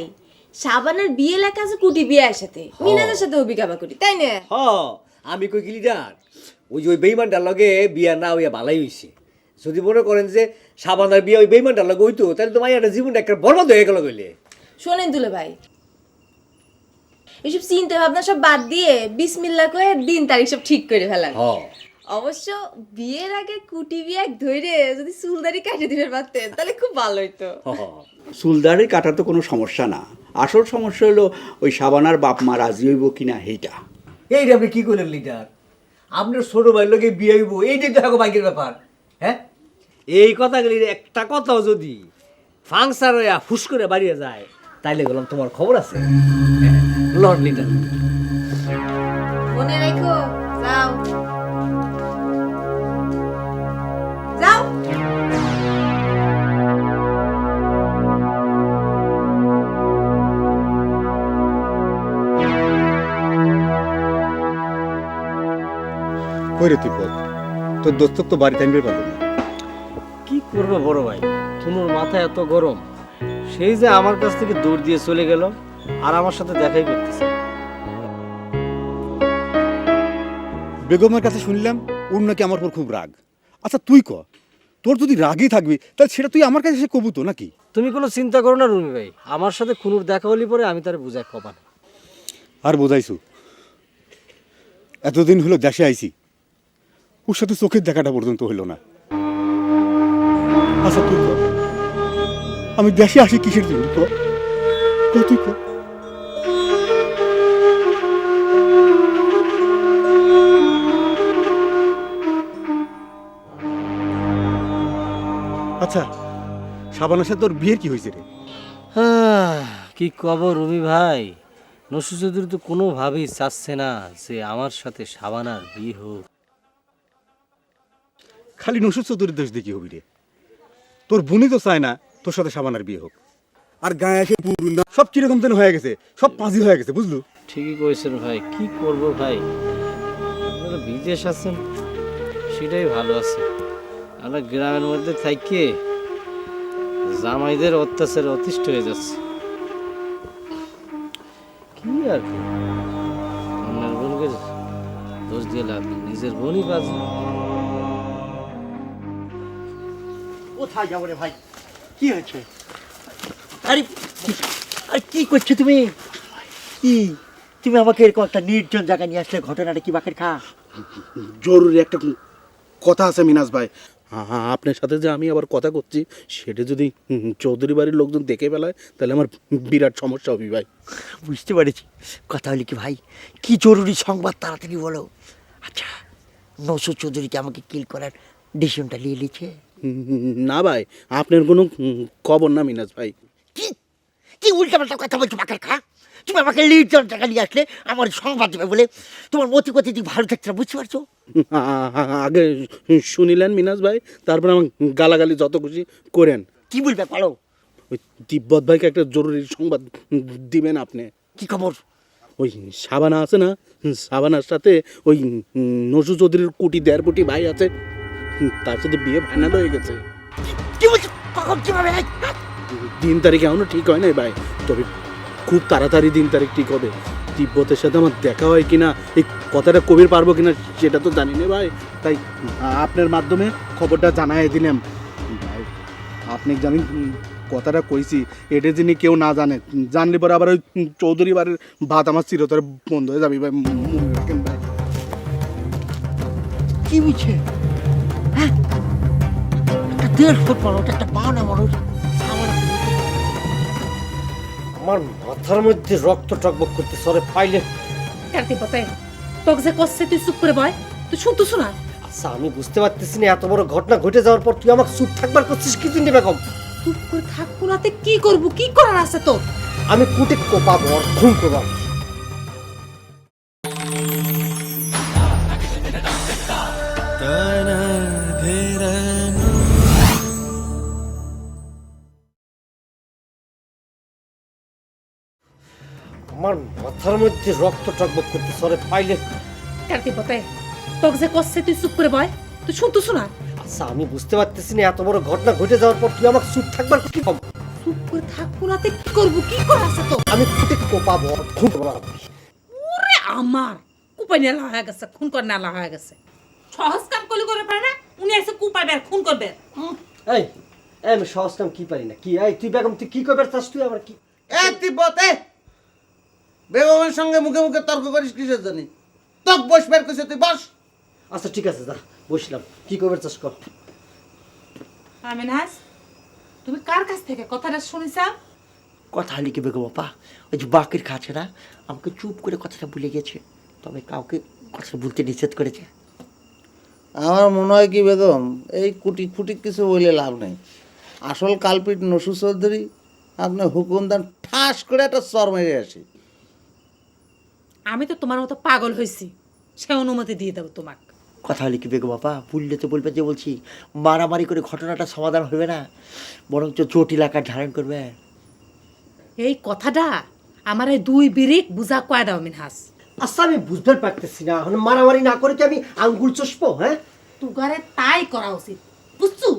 শাবানার বিয়ে লেখা আছে কুটি বিয়ের সাথে, মিনাজের সাথে অবিকাবা করি, তাই না? হ আমি কই কি লিডার, ওই যে ওই বেইমানটার লগে বিয়া না হইয়া ভালাই হইছে। যদি মনে করেন যে সাবানার বিয়ে ওই বেইমানটার লগে হইতো, তাহলে তো মাইয়াটা জীবনটা একটা বরবাদ হয়ে গেল কইলে। শোনেন দুলে ভাই, এইসব চিন্তা ভাবনা সব বাদ দিয়ে বিসমিল্লাহ কয়ে দিন তারিখ সব ঠিক করে ফেলান। অবশ্য বিয়ের আগে কুটি বিয়ে ধরে যদি চুলদারি কাটে দিতে পারতেন তাহলে খুব ভালো হইতো। চুলদারি কাটা তো কোনো সমস্যা না, আসল সমস্যা হলো ওই সাবানার বাপ মা রাজি হইব কিনা সেইটা। এইটা আপনি কি করলেন লিডার? আপনার ছোট ভাইয়ের লগে বিয়ে হইব, এইটাই তো এখন বাইকের ব্যাপার। হ্যাঁ, এই কথাগুলি একটা কথাও যদি ফাংশন হইয়া ফুস করে বাড়িয়ে যায়, তাইলে বললাম তোমার খবর আছে। লর্ড লিডার মনে রাখো, যাও যাও। কই রে তিব্বত, তোর দোস্তক তো বাড়িতে আনবে পারলো না। কি করবে বড় ভাই, তোমার মাথা এত গরম, সেই যে আমার কাছ থেকে দৌড় দিয়ে চলে গেল আর আমার সাথে দেখাই করতেছে। বেগমের কাছে শুনলাম ওর নাকি আমার উপর খুব রাগ। আচ্ছা তুই ক, তোর যদি রাগই থাকবি তাহলে সেটা তুই আমার কাছে এসে কবু তো নাকি? তুমি কোনো চিন্তা করো না রুমি ভাই, আমার সাথে খুনুর দেখা হলি পরে আমি তার বুঝাই কপাল। আর বোঝাইছু, এতদিন হলো দেশে আইছি, ওর সাথে চোখের দেখাটা পর্যন্ত হইল না। আচ্ছা তুই ক, আমি দেশে আসি কিসের জন্য? তুই ক। আচ্ছা সাবানের সাথে তোর বিয়ের কি হয়েছে রে? কি কব রুমি ভাই, নসু চৌধুরী তো কোনোভাবেই চাচ্ছে না যে আমার সাথে সাবানার বিয়ে হোক। খালি নসুর চৌধুরীর দোষ দেখি হবি রে, তোর বোনই তো চায় না তোর সাথে সাবানার বিয়ে হোক। আর গায়ে এসে পুরুন্দা সব কিরকম যেন হয়ে গেছে, সব পাঁজি হয়ে গেছে, বুঝলু? ঠিকই কইছেন ভাই, কি করব ভাই, আপনারা বিদেশ আছেন সেটাই ভালো আছে, আমরা গ্রামের মধ্যে থাকি জামাইদের অত্যাচারে অতিষ্ঠ হয়ে যাচ্ছে। কি আর কি, আমার বোনকে দোষ দিয়ে লাভ নেই, নিজের বোনই বাজে। কোথায় যাবো রে ভাই, কি হয়েছে? আরে আরে কি করছো তুমি? কি তুমি আমাকে এরকম একটা নির্জন জায়গায় নিয়ে আসলে, ঘটনাটা কি বাকের খা? জরুরি একটা কথা আছে মিনাজ ভাই, আপনার সাথে যে আমি আবার কথা করছি সেটা যদি চৌধুরী বাড়ির লোকজন দেখে ফেলায় তাহলে আমার বিরাট সমস্যা হবে ভাই। বুঝতে পেরেছি, কথা হলি কি ভাই, কি জরুরি সংবাদ তাড়াতাড়ি বলো। আচ্ছা নসুর চৌধুরীকে আমাকে কিল করার ডিসিশনটা নিয়ে নিয়েছে? না ভাই, আপনার কোনো খবর না মিনাজ ভাই। কি কি উল্টাপাল্টা কথা বলছো বাকের খা? তুমি আমাকে নির্জন জায়গা নিয়ে আসলে আমার সংবাদ দেবে বলে তোমার মতি গতি দিক ভালো থাকছে না, বুঝতে পারছো? আগে শুনিলেন মিনাজ ভাই, তারপর আমার গালাগালি যত খুশি করেন। কি বলবে বলো? ওই তিব্বত ভাইকে একটা জরুরি সংবাদ দিবেন আপনি। কি খবর? ওই সাবানা আছে না, সাবানার সাথে ওই নসু চৌধুরীর কোটি 1.5 কোটি ভাই আছে, তার সাথে বিয়ে ফাইনাল হয়ে গেছে। কি বলছো? কখন কিভাবে? দিন তারিখ এখনো ঠিক হয় নাই ভাই, তবে খুব তাড়াতাড়ি দিন তারিখ ঠিক হবে। তিব্বতের সাথে আমার দেখা হয় কিনা, এই কথাটা কবির পারবো কিনা সেটা তো জানি না ভাই, তাই আপনার মাধ্যমে খবরটা জানাই দিলাম ভাই। আপনি জানেন কথাটা কইছি, এটা যিনি কেউ না জানে, জানলে পরে আবার ওই চৌধুরী বাড়ির ভাত আমার চিরতরে বন্ধ হয়ে যাবে ভাই, মনে রাখেন ভাই। কি বুঝছে? হ্যাঁ, একটা 1.5 ফুট মানুষ, একটা পাওনা মানুষ, আমার মাথার মধ্যে রক্ত টকবক করতে সরে পাইলে। কার্তিক পতাই তোকে যে কষ্ট তুই চুপ করে বয়, তুই শুনতেছ না? আচ্ছা আমি বুঝতে পারতেছি না, এত বড় ঘটনা ঘটে যাওয়ার পর তুই আমাকে চুপ থাকবার করছিস কি চিন্তা বেগম? চুপ করে থাকবো নাতে কি করবো, কি করার আছে তোর? আমি কুটে কোপাবো আর খুন করবো। আমার মাথার মধ্যে রক্ত টকবক করতে সরে পাইলে। কার্তিক পতাই তোকে যে কষ্ট তুই চুপ করে বয়, তুই শুনতেছ না? আচ্ছা আমি বুঝতে পারতেছি না, এত বড় ঘটনা ঘটে যাওয়ার পর তুই আমাকে চুপ থাকবার কি কম? চুপ করে থাকবো না, কি করবো? কি করে আছে তো? আমি খুঁটে কোপাবো, খুব ওরে আমার কুপাই নেলা হয়ে গেছে, খুন করে নেলা হয়ে গেছে। সহজ কাম কলি করে পারে না, উনি এসে কুপাবে আর খুন করবে। এই আমি সহজ কাম কি পারি না কি? এই তুই বেগম তুই কি করবার চাস? তুই আবার কি? তিব্বতে বেগমের সঙ্গে মুখে মুখে তর্ক করিস কিসের জন্য? তক বসবার কইছে তুই বস। আচ্ছা ঠিক আছে, যা বসলাম। কি করবার চাস কর। আমিনাস, তুমি কার কাছ থেকে কথাটা শুনিছা? কথা হলি কি বেগম আপা, ওই যে বাকির খাচ্ছে না, আমাকে চুপ করে কথাটা ভুলে গেছে, তবে কাউকে কথাটা বলতে নিষেধ করেছে। আমার মনে হয় কি বেগম, এই কুটি ফুটি কিছু বলে লাভ নেই। আসল কালপিট নসু চৌধুরী, আপনি হুকুম দেন ঠাস করে একটা চর মেরে আসি। আমি তো তোমার মতো পাগল হয়েছি, সে অনুমতি দিয়ে দেবো তোমাকে। কথা হলি কি বেগম আপা, ভুললে তো বলবে যে বলছি মারামারি করে ঘটনাটা সমাধান হবে না, বরঞ্চ জটিল আকার ধারণ করবে। এই কথাটা আমার এই দুই বিরিক বুঝা কয় দাও মিনহাস। আচ্ছা আমি বুঝতে পারতেছি না, এখন মারামারি না করে কি আমি আঙ্গুল চষবো? হ্যাঁ তুগারে তাই করা উচিত, বুঝছো?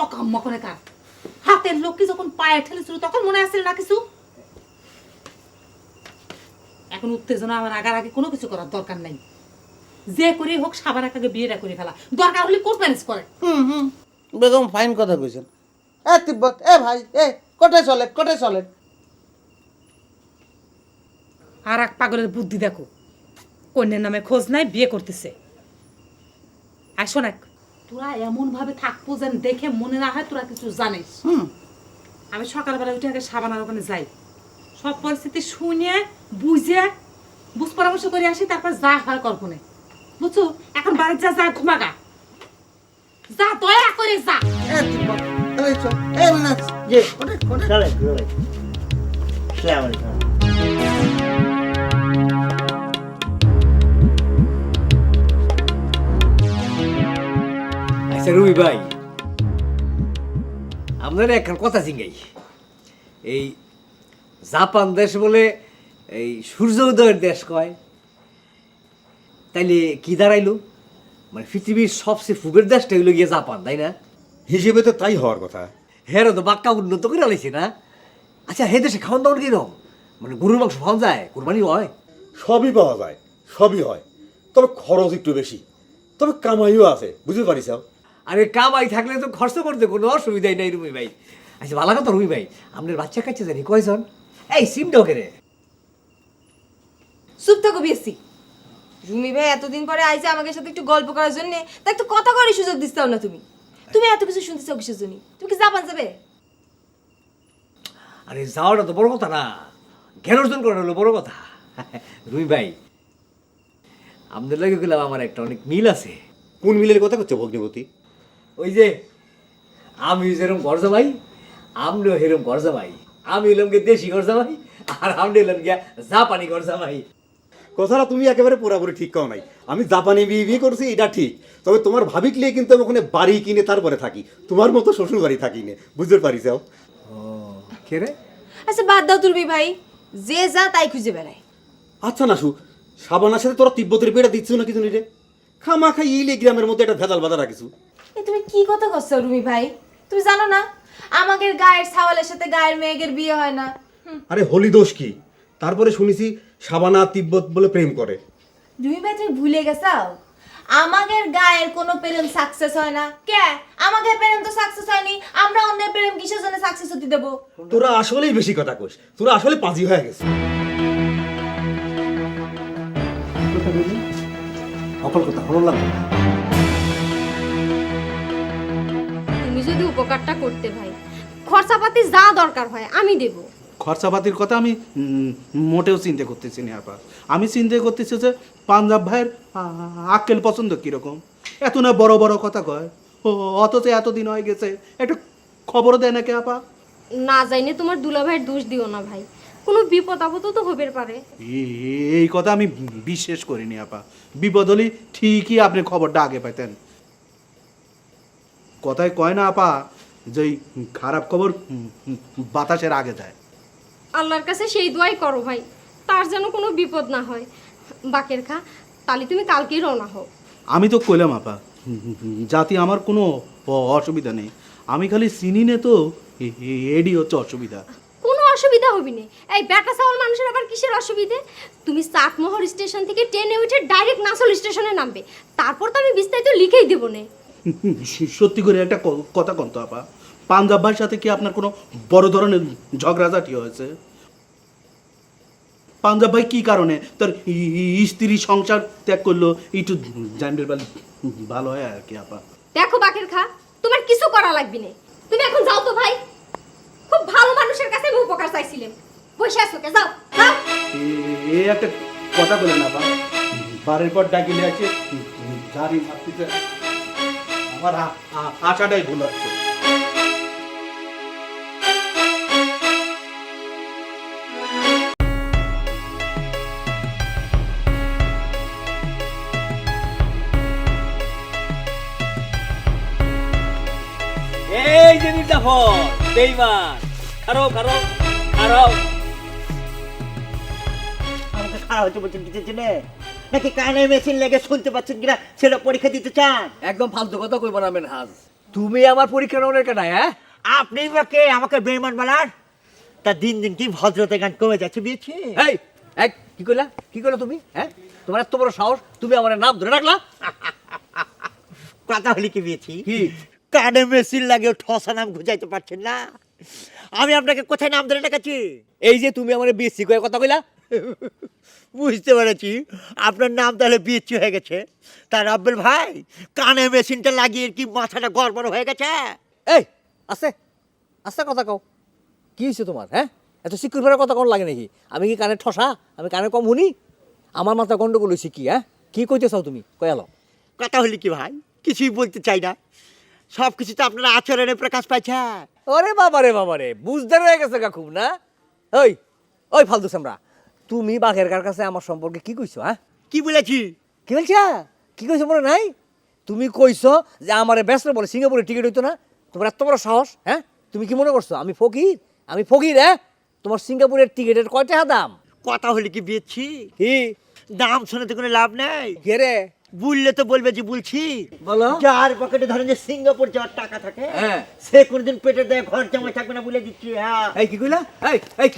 অকাম্য করে কার হাতের লোককে যখন পায়ে ঠেলেছিল তখন মনে আসছিল না কিছু? এখন উত্তেজনা আমার আগে কোনো কিছু করার দরকার নাই। যে করে হোক সাবার আগে বিয়েটা করে ফেলা দরকার হলে কোর্ট ম্যানেজ করে। বেগম ফাইন কথা কইছেন। তিব্বত ভাই কোটে চলে। আর এক পাগলের বুদ্ধি দেখো, কন্যার নামে খোঁজ নাই, বিয়ে করতেছে। আর শোনাক, তোরা এমন ভাবে থাকবো যেন দেখে মনে না হয় তোরা কিছু জানিস। আমি সকালবেলা উঠে আগে সাবানার ওখানে যাই, সব পরিস্থিতি শুনে বুঝে বুঝ পরামর্শ করে আসি, তারপর যা হয় কল্পনে, বুঝছো? এখন বাড়ির যা ঘুমাগা, যা দয়া করে যা। আচ্ছা রুবি ভাই, আপনার একটা কথা জিঙ্গাই, এই জাপান দেশ বলে এই সূর্য উদয়ের দেশ কয়, তাইলে কি দাঁড়াইলো? মানে পৃথিবীর সবচেয়ে ফুবের দেশটা হইলো গিয়ে জাপান, তাই না? হিসেবে তো তাই হওয়ার কথা। হেরো তো বাক্কা উন্নত করে আলাইছে না? আচ্ছা হে দেশে খাওয়ান দাওয়ান কিরকম? মানে গরুর মাংস খাওয়ান যায়, কোরবানি হয়? সবই পাওয়া যায়, সবই হয়, তবে খরচ একটু বেশি, তবে কামাইও আছে, বুঝতে পারিস? আরে কামাই থাকলে তো খরচ করতে কোনো অসুবিধাই নাই রুমি ভাই। আচ্ছা ভালো কথা রুমি ভাই, আপনার বাচ্চা কাচ্চা জানি কয়জন? এই সিমটাও কেড়ে চুপ থাকো বিয়েছি। রুমি ভাই এতদিন পরে আইছে আমাদের সাথে একটু গল্প করার জন্য, তাই একটু কথা করার সুযোগ দিচ্ছাও না তুমি। তুমি এত কিছু শুনতে চাও কিসের জন্য? তুমি কি জাপান যাবে? আরে যাওয়াটা তো বড় কথা না, জ্ঞান অর্জন করা হলো বড় কথা। রুমি ভাই, আপনাদের লাগে গেলাম আমার একটা অনেক মিল আছে। কোন মিলের কথা করছো ভগ্নিপতি? ওই যে আমি যেরকম ঘর জামাই, আপনিও সেরকম ঘর জামাই। আমি এলাম গিয়ে দেশি ঘর জামাই, আর আপনি এলাম গিয়া জাপানি ঘর জামাই। কথাটা তুমি একেবারে পুরাপুরি ঠিক কও নাই। আমি জাপানি বিয়ে করছি এটা ঠিক, তবে তোমার ভাবিকলে কিন্তু আমি ওখানে বাড়ি কিনে তারপরে থাকি, তোমার মতো শ্বশুর বাড়ি থাকি না, বুঝতে পারি? যাও কে রে? আচ্ছা বাদ দাও তুলবি ভাই, যে যা তাই খুঁজে বেড়ায়। আচ্ছা নাসু, সাবানার সাথে তোরা তিব্বতের বিয়েটা দিচ্ছ না কিছু নিরে? খামা খাই ইলে গ্রামের মধ্যে একটা ভেজাল বাধা রাখিস। তুমি কি কথা করছো রুমি ভাই? তুমি জানো না আমাদের গায়ের ছাওয়ালের সাথে গায়ের মেয়েদের বিয়ে হয় না? আরে হলি দোষ কি? তারপরে শুনেছি সাবানা তিব্বত বলে প্রেম করে। রুমি ভাই তুমি ভুলে গেছাও, আমাদের গায়ের কোনো প্রেম সাকসেস হয় না। কে আমাদের প্রেম তো সাকসেস হয়নি, আমরা অন্যের প্রেম কিসের জন্য সাকসেস হতে দেব? তোরা আসলেই বেশি কথা কইস, তোরা আসলে পাজি হয়ে গেছিস। অকল কথা হলো লাগবে। তুমি যদি উপকারটা করতে ভাই, খরচাপাতি যা দরকার হয় আমি দেব। খরচাপাতির কথা আমি মোটেও চিন্তা করতেছি না আপা। আমি চিন্তা করতেছি যে পাঞ্জাব ভাইয়ের আক্কেল পছন্দ কীরকম, এত না বড় বড় কথা কয়, ও অথচ এতদিন হয়ে গেছে একটু খবর দেয় না কে আপা? না জানি তোমার দুলা ভাইয়ের দোষ দিও না ভাই, কোনো বিপদ আপদ তো হতে পারে। এই কথা আমি বিশ্বাস করিনি আপা। বিপদ হলে ঠিকই আপনি খবরটা আগে পাইতেন। কথায় কয় না আপা যে খারাপ খবর বাতাসের আগে যায়। আল্লাহর কাছে সেই দোয়াই করো ভাই, তার যেন কোনো বিপদ না হয়। বাকের খা, তাহলে তুমি কালকেই রওনা হও। আমি তো কইলাম আপা, জাতি আমার কোনো অসুবিধা নেই, আমি খালি চিনি নে তো এডি হচ্ছে অসুবিধা। কোনো অসুবিধা হবি না। এই বেটা চাওয়াল মানুষের আবার কিসের অসুবিধে? তুমি চাটমোহর স্টেশন থেকে ট্রেনে উঠে ডাইরেক্ট নাসল স্টেশনে নামবে, তারপর তো আমি বিস্তারিত লিখেই দেবো না। সত্যি করে একটা কথা কন্ত আপা, পাঞ্জাব ভাইয়ের সাথে কি আপনার কোনো বড় ধরনের ঝগড়াঝাটি হয়েছে? পাঞ্জাব ভাই কি কারণে তার স্ত্রী সংসার ত্যাগ করলো একটু জানবে ভালো হয় আর কি আপা। দেখো বাকের খা, তোমার কিছু করা লাগবে না, তুমি এখন যাও তো ভাই। খুব ভালো মানুষের কাছে আমি উপকার চাইছিলাম, বসে আছো কে? যাও যাও। এই একটা কথা বলেন আপা, বারের পর ডাকিলে আছে জারি মারতে, আমার আশাটাই ভুল হচ্ছে। এই যে মির্জাফর বেঈমান, খারো খারো খারো। আমাকে খারাপ হচ্ছে বলছেন কিছু জেনে, নাকি কানে মেশিন লেগে শুনতে পাচ্ছেন কিনা সেটা পরীক্ষা দিতে চান? একদম ফালতু কথা কইব না মেনহাজ, তুমি আমার পরীক্ষা নেওয়ার কেন? হ্যাঁ, আপনি বা কে আমাকে বেঈমান বলার? তা দিন দিন কি ভদ্রতা গান কমে যাচ্ছে বিয়েছি। এই এক কি কইলা, কি কইলা তুমি? হ্যাঁ, তোমার এত বড় সাহস, তুমি আমার নাম ধরে রাখলা? কথা হলি কি বিয়েছি, কি কানে মেশিন লাগে ঠসা নাম খুঁজাইতে পারছেন না? আমি আপনাকে কোথায় নাম ধরে ডাকাচ্ছি? এই যে তুমি আমার বিএসসি কয়ে কথা কইলা, বুঝতে পেরেছি আপনার নাম তাহলে বিয়েছি হয়ে গেছে। তা রাব্বেল ভাই, কানে মেশিনটা লাগিয়ে কি মাথাটা গড়বড় হয়ে গেছে? এই আছে আস্তে কথা কও, কি হয়েছে তোমার? হ্যাঁ, এত সিকিউর ভরা কথা কোন লাগে নাকি? আমি কি কানে ঠসা? আমি কানে কম শুনি? আমার মাথা গন্ডগোল হয়েছে কি? হ্যাঁ, কি কইতে চাও তুমি? কয়ালো কথা হলি কি ভাই, কিছুই বলতে চাই না, সব কিছু তো আপনার আচরণে প্রকাশ পাইছে। ওরে বাবা রে বাবা রে, বুঝতে রয়ে গেছে গা খুব না? ওই ওই ফালতু সামরা, তুমি বাঘের কার কাছে আমার সম্পর্কে কি কইছো? হ্যাঁ, কি বলেছি? কি বলছা? কি কইছো মনে নাই? তুমি কইছো যে আমারে ব্যস্ত বলে সিঙ্গাপুরের টিকিট হইতো না। তোমার এত বড় সাহস? হ্যাঁ, তুমি কি মনে করছো আমি ফকির? আমি ফকির? হ্যাঁ, তোমার সিঙ্গাপুরের টিকিটের কয় টাকা দাম? কথা হলি কি বিয়েছি, কি দাম শুনে তো কোনো লাভ নাই। কে রে? বললে তো বলবে যে বলছি। বলো। যার পকেটে ধরেন যে সিঙ্গাপুর যাওয়ার টাকা থাকে, হ্যাঁ, সে কোনদিন পেটে দেয় ঘর জমায় থাকবে না বলে দিচ্ছি। হ্যাঁ, এই কি কইলা? এই এই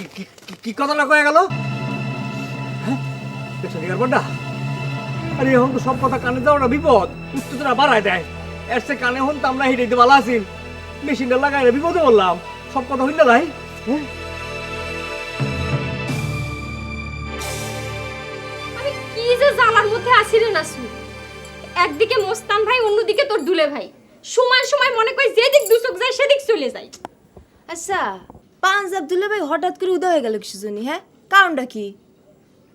কি কথাটা কয়ে গেল? হ্যাঁ, বড়া, আরে এখন তো সব কথা কানে যাও না, বিপদ উত্তেজনা বাড়ায় দেয়। এর সে কানে হন তো আমরা হিটাইতে ভালো আছি, মেশিনটা লাগাই না বিপদে বললাম, সব কথা হইল ভাই। হ্যাঁ, আমি কি যে জ্বালার মধ্যে আসি রে নাসু। একদিকে মোস্তান ভাই, অন্যদিকে তোর দুলে ভাই, সময় সময় মনে করি যেদিক দুচোখ যায় সেদিক চলে যায়। আচ্ছা, পাঞ্জাব দুলে ভাই হঠাৎ করে উদয় হয়ে গেল কিছু জন্য? হ্যাঁ, কারণটা কি?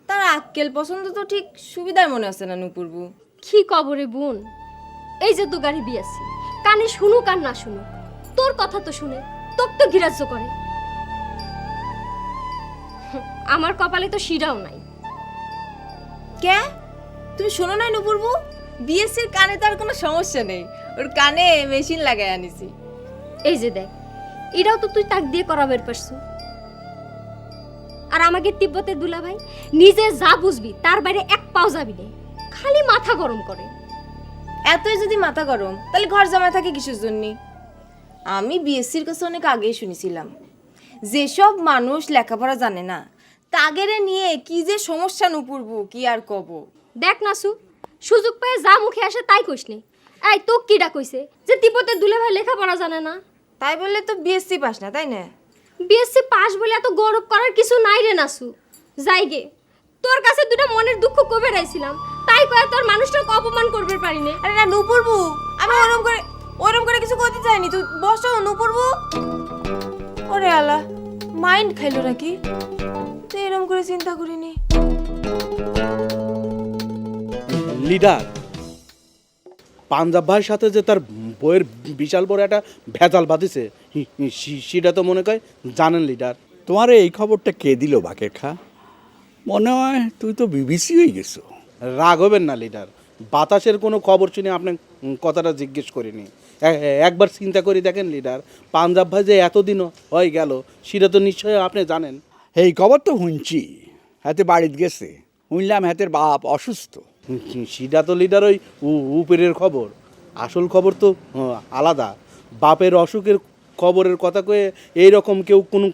তার আক্কেল পছন্দ তো ঠিক সুবিধার মনে আছে না নুপুরবু? কি কবরে বোন, এই যে তো গাড়ি বিয়াছি, কানে শুনুক আর না শুনুক, তোর কথা তো শুনে, তোর তো গিরাজ্য করে। আমার কপালে তো শিরাও নাই। কে? তুমি শোনো নাই নুপুরবু? বিএসসির কানে তার কোনো সমস্যা নেই, ওর কানে মেশিন লাগাই আনিছি। এই যে দেখ, এটাও তো তুই তাক দিয়ে করাবের পারছু। আর আমাকে তিব্বতের দুলা ভাই নিজে যা বুঝবি তার বাইরে এক পাও যাবি না, খালি মাথা গরম করে। এতই যদি মাথা গরম, তাহলে ঘর জমা থাকে কিসের জন্য? আমি বিএসসির কাছে অনেক আগেই শুনেছিলাম, যেসব মানুষ লেখাপড়া জানে না তাগেরে নিয়ে কি যে সমস্যা নুপুরবু, কি আর কব। দেখ নাসু, সুযোগ পেয়ে যা মুখে আসে তাই কইস নি। এই তো কিডা কইছে যে তিব্বতের দুলে ভাই লেখাপড়া জানে না? তাই বললে তো বিএসসি পাস না, তাই না? বিএসসি পাস বলে এত গৌরব করার কিছু নাই রে নাসু। যাইগে, তোর কাছে দুটো মনের দুঃখ কবে রাইছিলাম, তাই কয়ে তোর মানুষটাকে অপমান করবে পারি না। আরে না নুপুরবু, আমি ওরম করে কিছু করতে চাইনি, তুই বসো নুপুরবু। ওরে আল্লাহ, মাইন্ড খাইলো নাকি? তুই এরম করে চিন্তা করিনি। লিডার, পাঞ্জাব ভাইয়ের সাথে যে তার বইয়ের বিশাল বড় একটা ভেজাল বাঁধিছে, সেটা তো মনে হয় জানেন লিডার। তোমার এই খবরটা কে দিল বাকের খা? মনে হয় তুই তো বিবিসি হয়ে গেছো। রাগ হবেন না লিডার, বাতাসের কোনো খবর শুনে আপনার কথাটা জিজ্ঞেস করিনি। একবার চিন্তা করে দেখেন লিডার, পাঞ্জাব ভাই যে এতদিনও হয়ে গেল সেটা তো নিশ্চয়ই আপনি জানেন। এই খবর তো শুনছি, হাতে বাড়িতে গেছে, শুনলাম হাতের বাপ অসুস্থ। সেটা তো লিডার ওই উপরের খবর। আসল খবর তো আলাদা। বাপের অসুখের খবরের কথা কয়ে এইরকম কেউ কোনো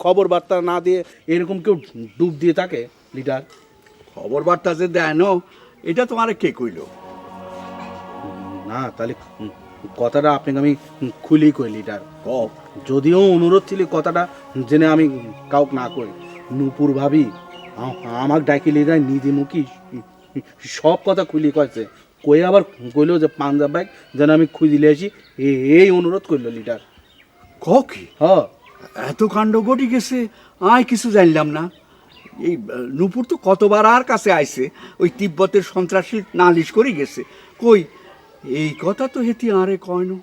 খবর বার্তা না দিয়ে এরকম কেউ ডুব দিয়ে থাকে লিডার? খবর বার্তা যে দেয় না, এটা তোমার কে কইল? না তাহলে কথাটা আপনাকে আমি খুলেই কই লিডার। যদিও অনুরোধ ছিল কথাটা জেনে আমি কাউক না করি, নূপুর ভাবি আমাকে ডাকি লিডার নিজে মুখী সব কথা খুলি কয়েছে, কয়ে আবার কইলো যে পাঞ্জাব ব্যাগ যেন আমি খুঁজিলে আসি, এই অনুরোধ করলো লিডার। কি হ, এত কাণ্ড ঘটি গেছে, আয় কিছু জানলাম না। এই নূপুর তো কতবার আর কাছে আইছে, ওই তিব্বতের সন্ত্রাসী নালিশ করে গেছে। কই এই কথা তো হেতি আরে কয় না।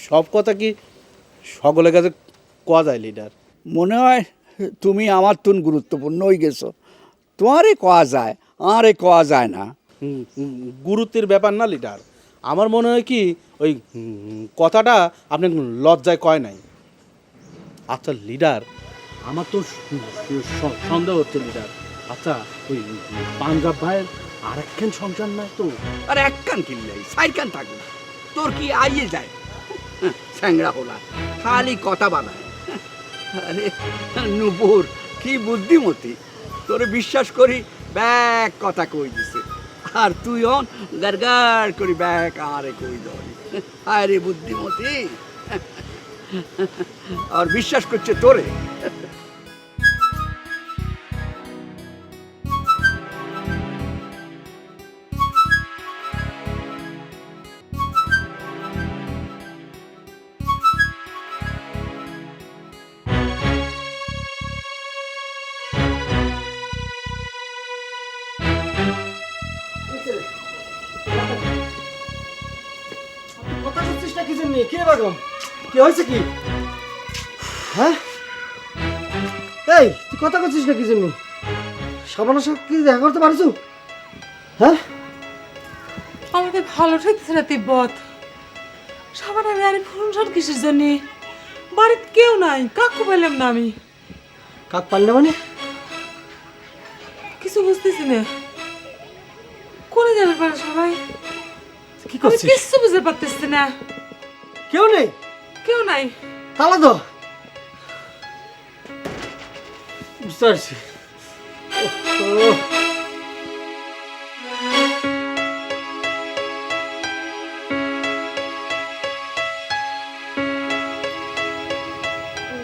সব কথা কি সকলের কাছে কোয়া যায় লিডার? মনে হয় তুমি আমার তুন গুরুত্বপূর্ণ হয়ে গেছো, তোমারে কোয়া যায় আরে কোয়া যায় না। গুরুত্বের ব্যাপার না লিডার, আমার মনে হয় কি ওই কথাটা আপনি লজ্জায় কয় নাই। আচ্ছা লিডার, আমার তো সন্দেহ হচ্ছে লিডার, আচ্ছা ওই পাঞ্জাব ভাইয়ের আর একখান সংসার নাই তো? আর এক কান কিনলাই সাইড কান থাকবে, তোর কি আইয়ে যায়? স্যাংরা হোলা খালি কথা বানায়। আরে নূপুর কি বুদ্ধিমতী, তোরে বিশ্বাস করি ব্যাগ কথা কই দিছে, আর তুই অন গার করি ব্যাগ আরে কই ধরি। আরে বুদ্ধিমতী, আর বিশ্বাস করছে তোরে। কথা বলছিস না কি জন্য? কে বেগম, কি হয়েছে কি? হ্যাঁ এই তুই কথা বলছিস না কি জন্য? সাবানার সাথে কি দেখা করতে পারছো? হ্যাঁ আমাদের ভালো ঠেকছে না তিব্বত। সাবানা গাড়ি ফুরন কিসের জন্য? বাড়িতে কেউ নাই, কাকু পেলাম না আমি। কাক পারলে মানে কিছু বুঝতেছি না, কোনে যাবে পারে সবাই? কি করছিস? কিছু বুঝতে পারতেছি না। কেউ নেই? কেউ নাই। তালা তো বুঝতে পারছি।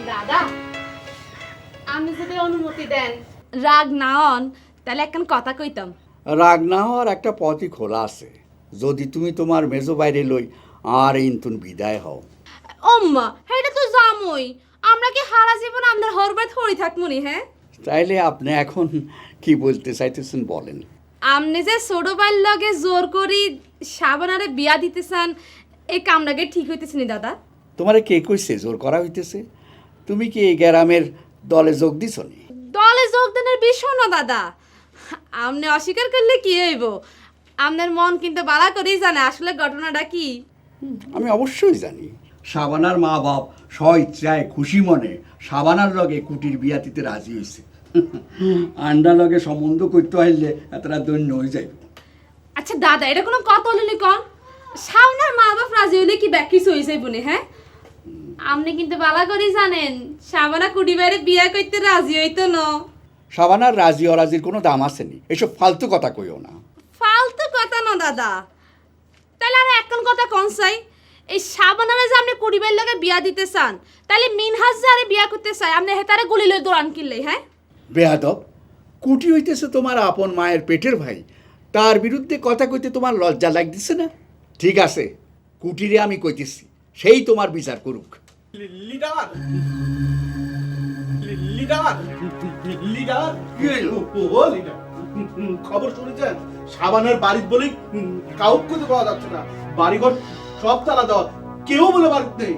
দাদা, আমি যদি অনুমতি দেন, রাগ না হন, তাহলে একখান কথা কইতাম। রাগ না হওয়ার একটা পথই খোলা আছে, যদি তুমি তোমার মেজো বাইরে লই আর ইনতুন বিদায় হও। ওম্মা এটা তো জামই, আমরা কি হারা জীবন আমাদের হরবাত হরি থাকমুনি? হ্যাঁ তাইলে আপনি এখন কি বলতে চাইতেছেন বলেন। আপনি যে ছোট বাইর লগে জোর করি সাবানারে বিয়া দিতে চান, এই কামটাকে ঠিক হইতেছে নি দাদা? তোমারে কে কইছে জোর করা হইতেছে? তুমি কি এই গ্রামের দলে যোগ দিছ নি? দলে যোগদানের বিষয় না দাদা, আপনি অস্বীকার করলে কি হইব? আপনার মন কিন্তু বালা করেই জানে আসলে ঘটনাটা কি। আমি অবশ্যই জানি, সাবানার মা বাপ স্বইচ্ছায় খুশি মনে সাবানার লগে কুটির বিয়া দিতে রাজি হয়েছে। আন্ডা লগে সম্বন্ধ করতে হইলে এতটা দৈন্য হয়ে যাইব। আচ্ছা দাদা, এটা কোনো কথা হলো কন? সাবনার মা বাপ রাজি হইলে কি ব্যাক কিছু হয়েছে বনে? হ্যাঁ আপনি কিন্তু বালা করেই জানেন সাবানা কুটি বাইরে বিয়া করতে রাজি হইতো না। সাবানার রাজি অরাজির কোনো দাম আসেনি, এসব ফালতু কথা কইও না। ফালতু কথা না দাদা, তাহলে আর এখন কথা কোন চাই? এই সাবানারে যে আপনি কুটি বাইর লগে বিয়া দিতে চান, তাহলে মিনহাজ যারে বিয়া করতে চাই আপনি হেতারে গুলি লই দৌড়ান কিনলে? হ্যাঁ বেয়াদব, কুটি হইতেছে তোমার আপন মায়ের পেটের ভাই, তার বিরুদ্ধে কথা কইতে তোমার লজ্জা লাগতেছে না? ঠিক আছে, কুটিরে আমি কইতেছি, সেই তোমার বিচার করুক। লিডার লিডার লিডার কি হইলো? ও লিডার, খবর শুনেছেন? সাবানের বাড়ির বলেই কাউকে তো পাওয়া যাচ্ছে না, বাড়িঘর সব তালা দেওয়া, কেউ বলে বাড়িতে নেই।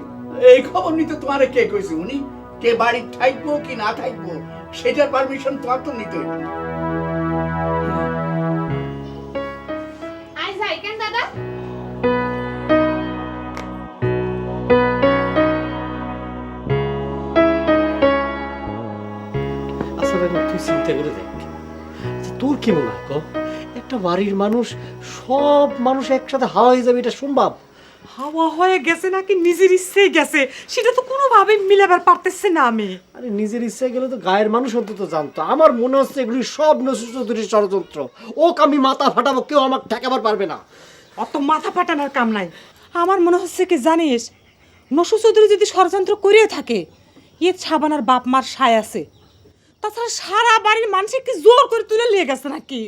এই খবর নিতে তোমারে কে কইছে? উনি কে বাড়ি থাকবো কি না থাকবো সেটার পারমিশন তোমার তো নিতে হইবে। আই যাই কেন দাদা? আচ্ছা বেগম, তুই চিন্তা করে দেখ, তোর কি মনে হয় একটা বাড়ির মানুষ সব মানুষ একসাথে হাওয়া হয়ে যাবে, এটা সম্ভব? হাওয়া হয়ে গেছে নাকি নিজের ইচ্ছেই গেছে সেটা তো কোনোভাবেই মিলাবার পারতেছে না আমি। আরে নিজের ইচ্ছায় গেলে তো গায়ের মানুষ অন্তত জানতো। আমার মনে হচ্ছে এগুলি সব নসু চৌধুরীর ষড়যন্ত্র। ওকে আমি মাথা ফাটাবো, কেউ আমাকে ঠেকাবার পারবে না। অত মাথা ফাটানোর কাম নাই। আমার মনে হচ্ছে কি জানিস, নসু চৌধুরী যদি ষড়যন্ত্র করিয়ে থাকে ইয়ে ছাবানার বাপ মার সায় আছে, তাছাড়া সারা বাড়ির মানুষ কি জোর করে তুলে নিয়ে গেছে নাকি?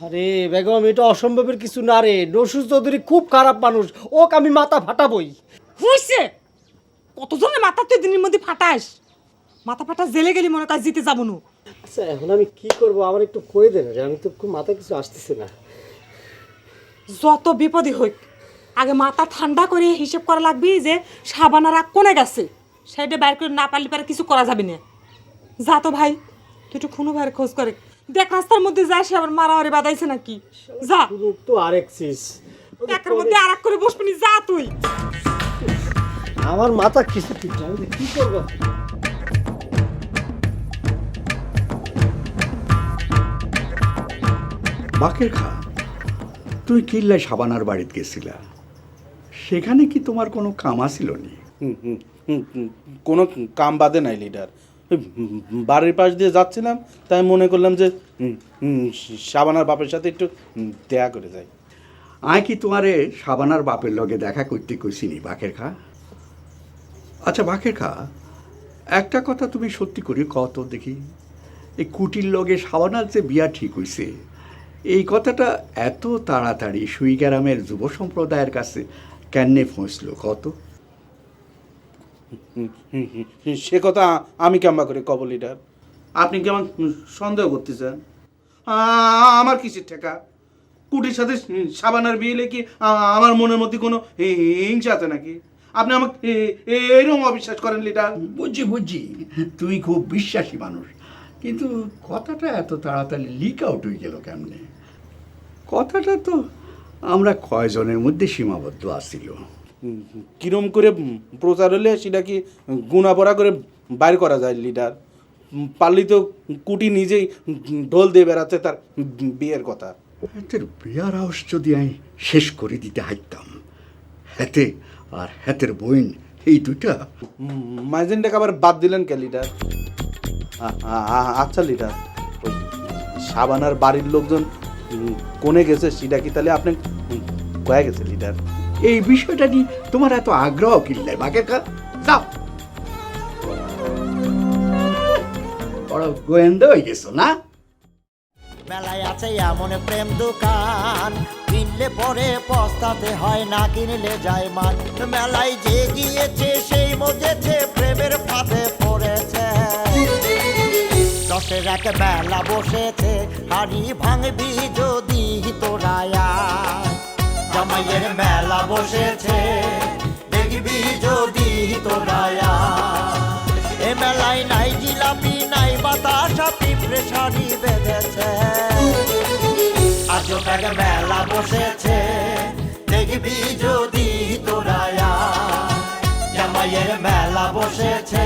আরে বেগম, এটা অসম্ভবের কিছু না রে। নসু চৌধুরী খুব খারাপ মানুষ, ওকে আমি মাথা ফাটাবই। হইছে, কতজনের মাথা তুই দিনের মধ্যে ফাটাস? মাথা ফাটা জেলে গেলি মনে কাজ জিতে যাবো না। আচ্ছা এখন আমি কি করবো, আমার একটু কয়ে দেন রে, আমি তো খুব মাথায় কিছু আসতেছে না। যত বিপদই হোক আগে মাথা ঠান্ডা করে হিসেব করা লাগবে যে সাবানা রাগ কোনে গেছে, সেটা বাইর করে না পারলে পারে কিছু করা যাবে না। যা তো ভাই, তুই একটু খুনু ভাইয়ের খোঁজ করে দেখ, রাস্তার মধ্যে যায় সে আবার মারামারি বাদাইছে নাকি। যা, তো আরেক সিস একের মধ্যে আর এক করে বসবি না, যা তুই। আমার মাথা কিছু ঠিক না, আমি কি করবো? বাকের খা, তুই কিল্লায় সাবানার বাড়িতে গেছিলা, সেখানে কি তোমার কোনো কাম আসিল নি? কোনো কাম বাদে নাই লিডার। বাড়ির পাশ দিয়ে যাচ্ছিলাম, তাই মনে করলাম যে সাবানার বাপের সাথে একটু দেখা করে যাই। আয় কি তোমারে সাবানার বাপের লগে দেখা করতে কইছিনি বাকের খা? আচ্ছা বাকের খা, একটা কথা তুমি সত্যি করে কত দেখি, এই কুটির লগে সাবানার যে বিয়া ঠিক হইছে, এই কথাটা এত তাড়াতাড়ি সুইগ্রামের যুব সম্প্রদায়ের কাছে কেনে পৌঁছলো কত? সে কথা আমি কেমন করে কব লিডার? আপনি কেমন সন্দেহ করতেছেন? আমার কিসের ঠেকা? কুটির সাথে সাবানার বিয়ে কি আমার মনের মধ্যে কোনো হিংসা আছে নাকি? আপনি আমাকে এইরকম অবিশ্বাস করেন লিডার? বুঝছি, তুই খুব বিশ্বাসী মানুষ, কিন্তু কথাটা এত তাড়াতাড়ি লিক আউট হয়ে গেল কেমনে? কথাটা তো আমরা কয়জনের মধ্যে সীমাবদ্ধ আসছিল। কিরম করে প্রচার হলে সেটা কি গুণাপড়া করে বাইর করা যায় লিডার? পারলি তো কুটি নিজেই ঢোল দিয়ে বেড়াচ্ছে তার বিয়ের কথা। হাতের বিয়ার হাউস যদি আমি শেষ করে দিতে হাইতাম, হাতে আর হাতের বইন এই দুইটা মাইজেনটাকে আবার বাদ দিলেন কে লিডার? আচ্ছা লিডার, ওই সাবানার বাড়ির লোকজন কোনে গেছে সেটা কি তাহলে আপনি কয়ে গেছে লিডার? এই বিষয়টা নিয়ে তোমার এত আগ্রহ কিনলে বাকের কা? যাও, বড় গোয়েন্দা হয়ে গেছো না? মেলায় আছে এমন প্রেম দোকান, কিনলে পরে পস্তাতে হয়, না কিনলে যায় মান। মেলায় যে গিয়েছে সেই মজেছে, প্রেমের ফাঁদে পড়েছে। দশের এক মেলা বসেছে, হাড়ি ভাঙবি যদি তোরায়া। জামাইয়ের মেলা বসেছে, দেখবি যদি তোরায়া। এ মেলায় নাই জিলাপি নাই বাতাসা, পিঁপড়ে শাড়ি বেঁধেছে। আজও এক মেলা বসেছে, দেখবি যদি তোরায়া। জামাইয়ের মেলা বসেছে।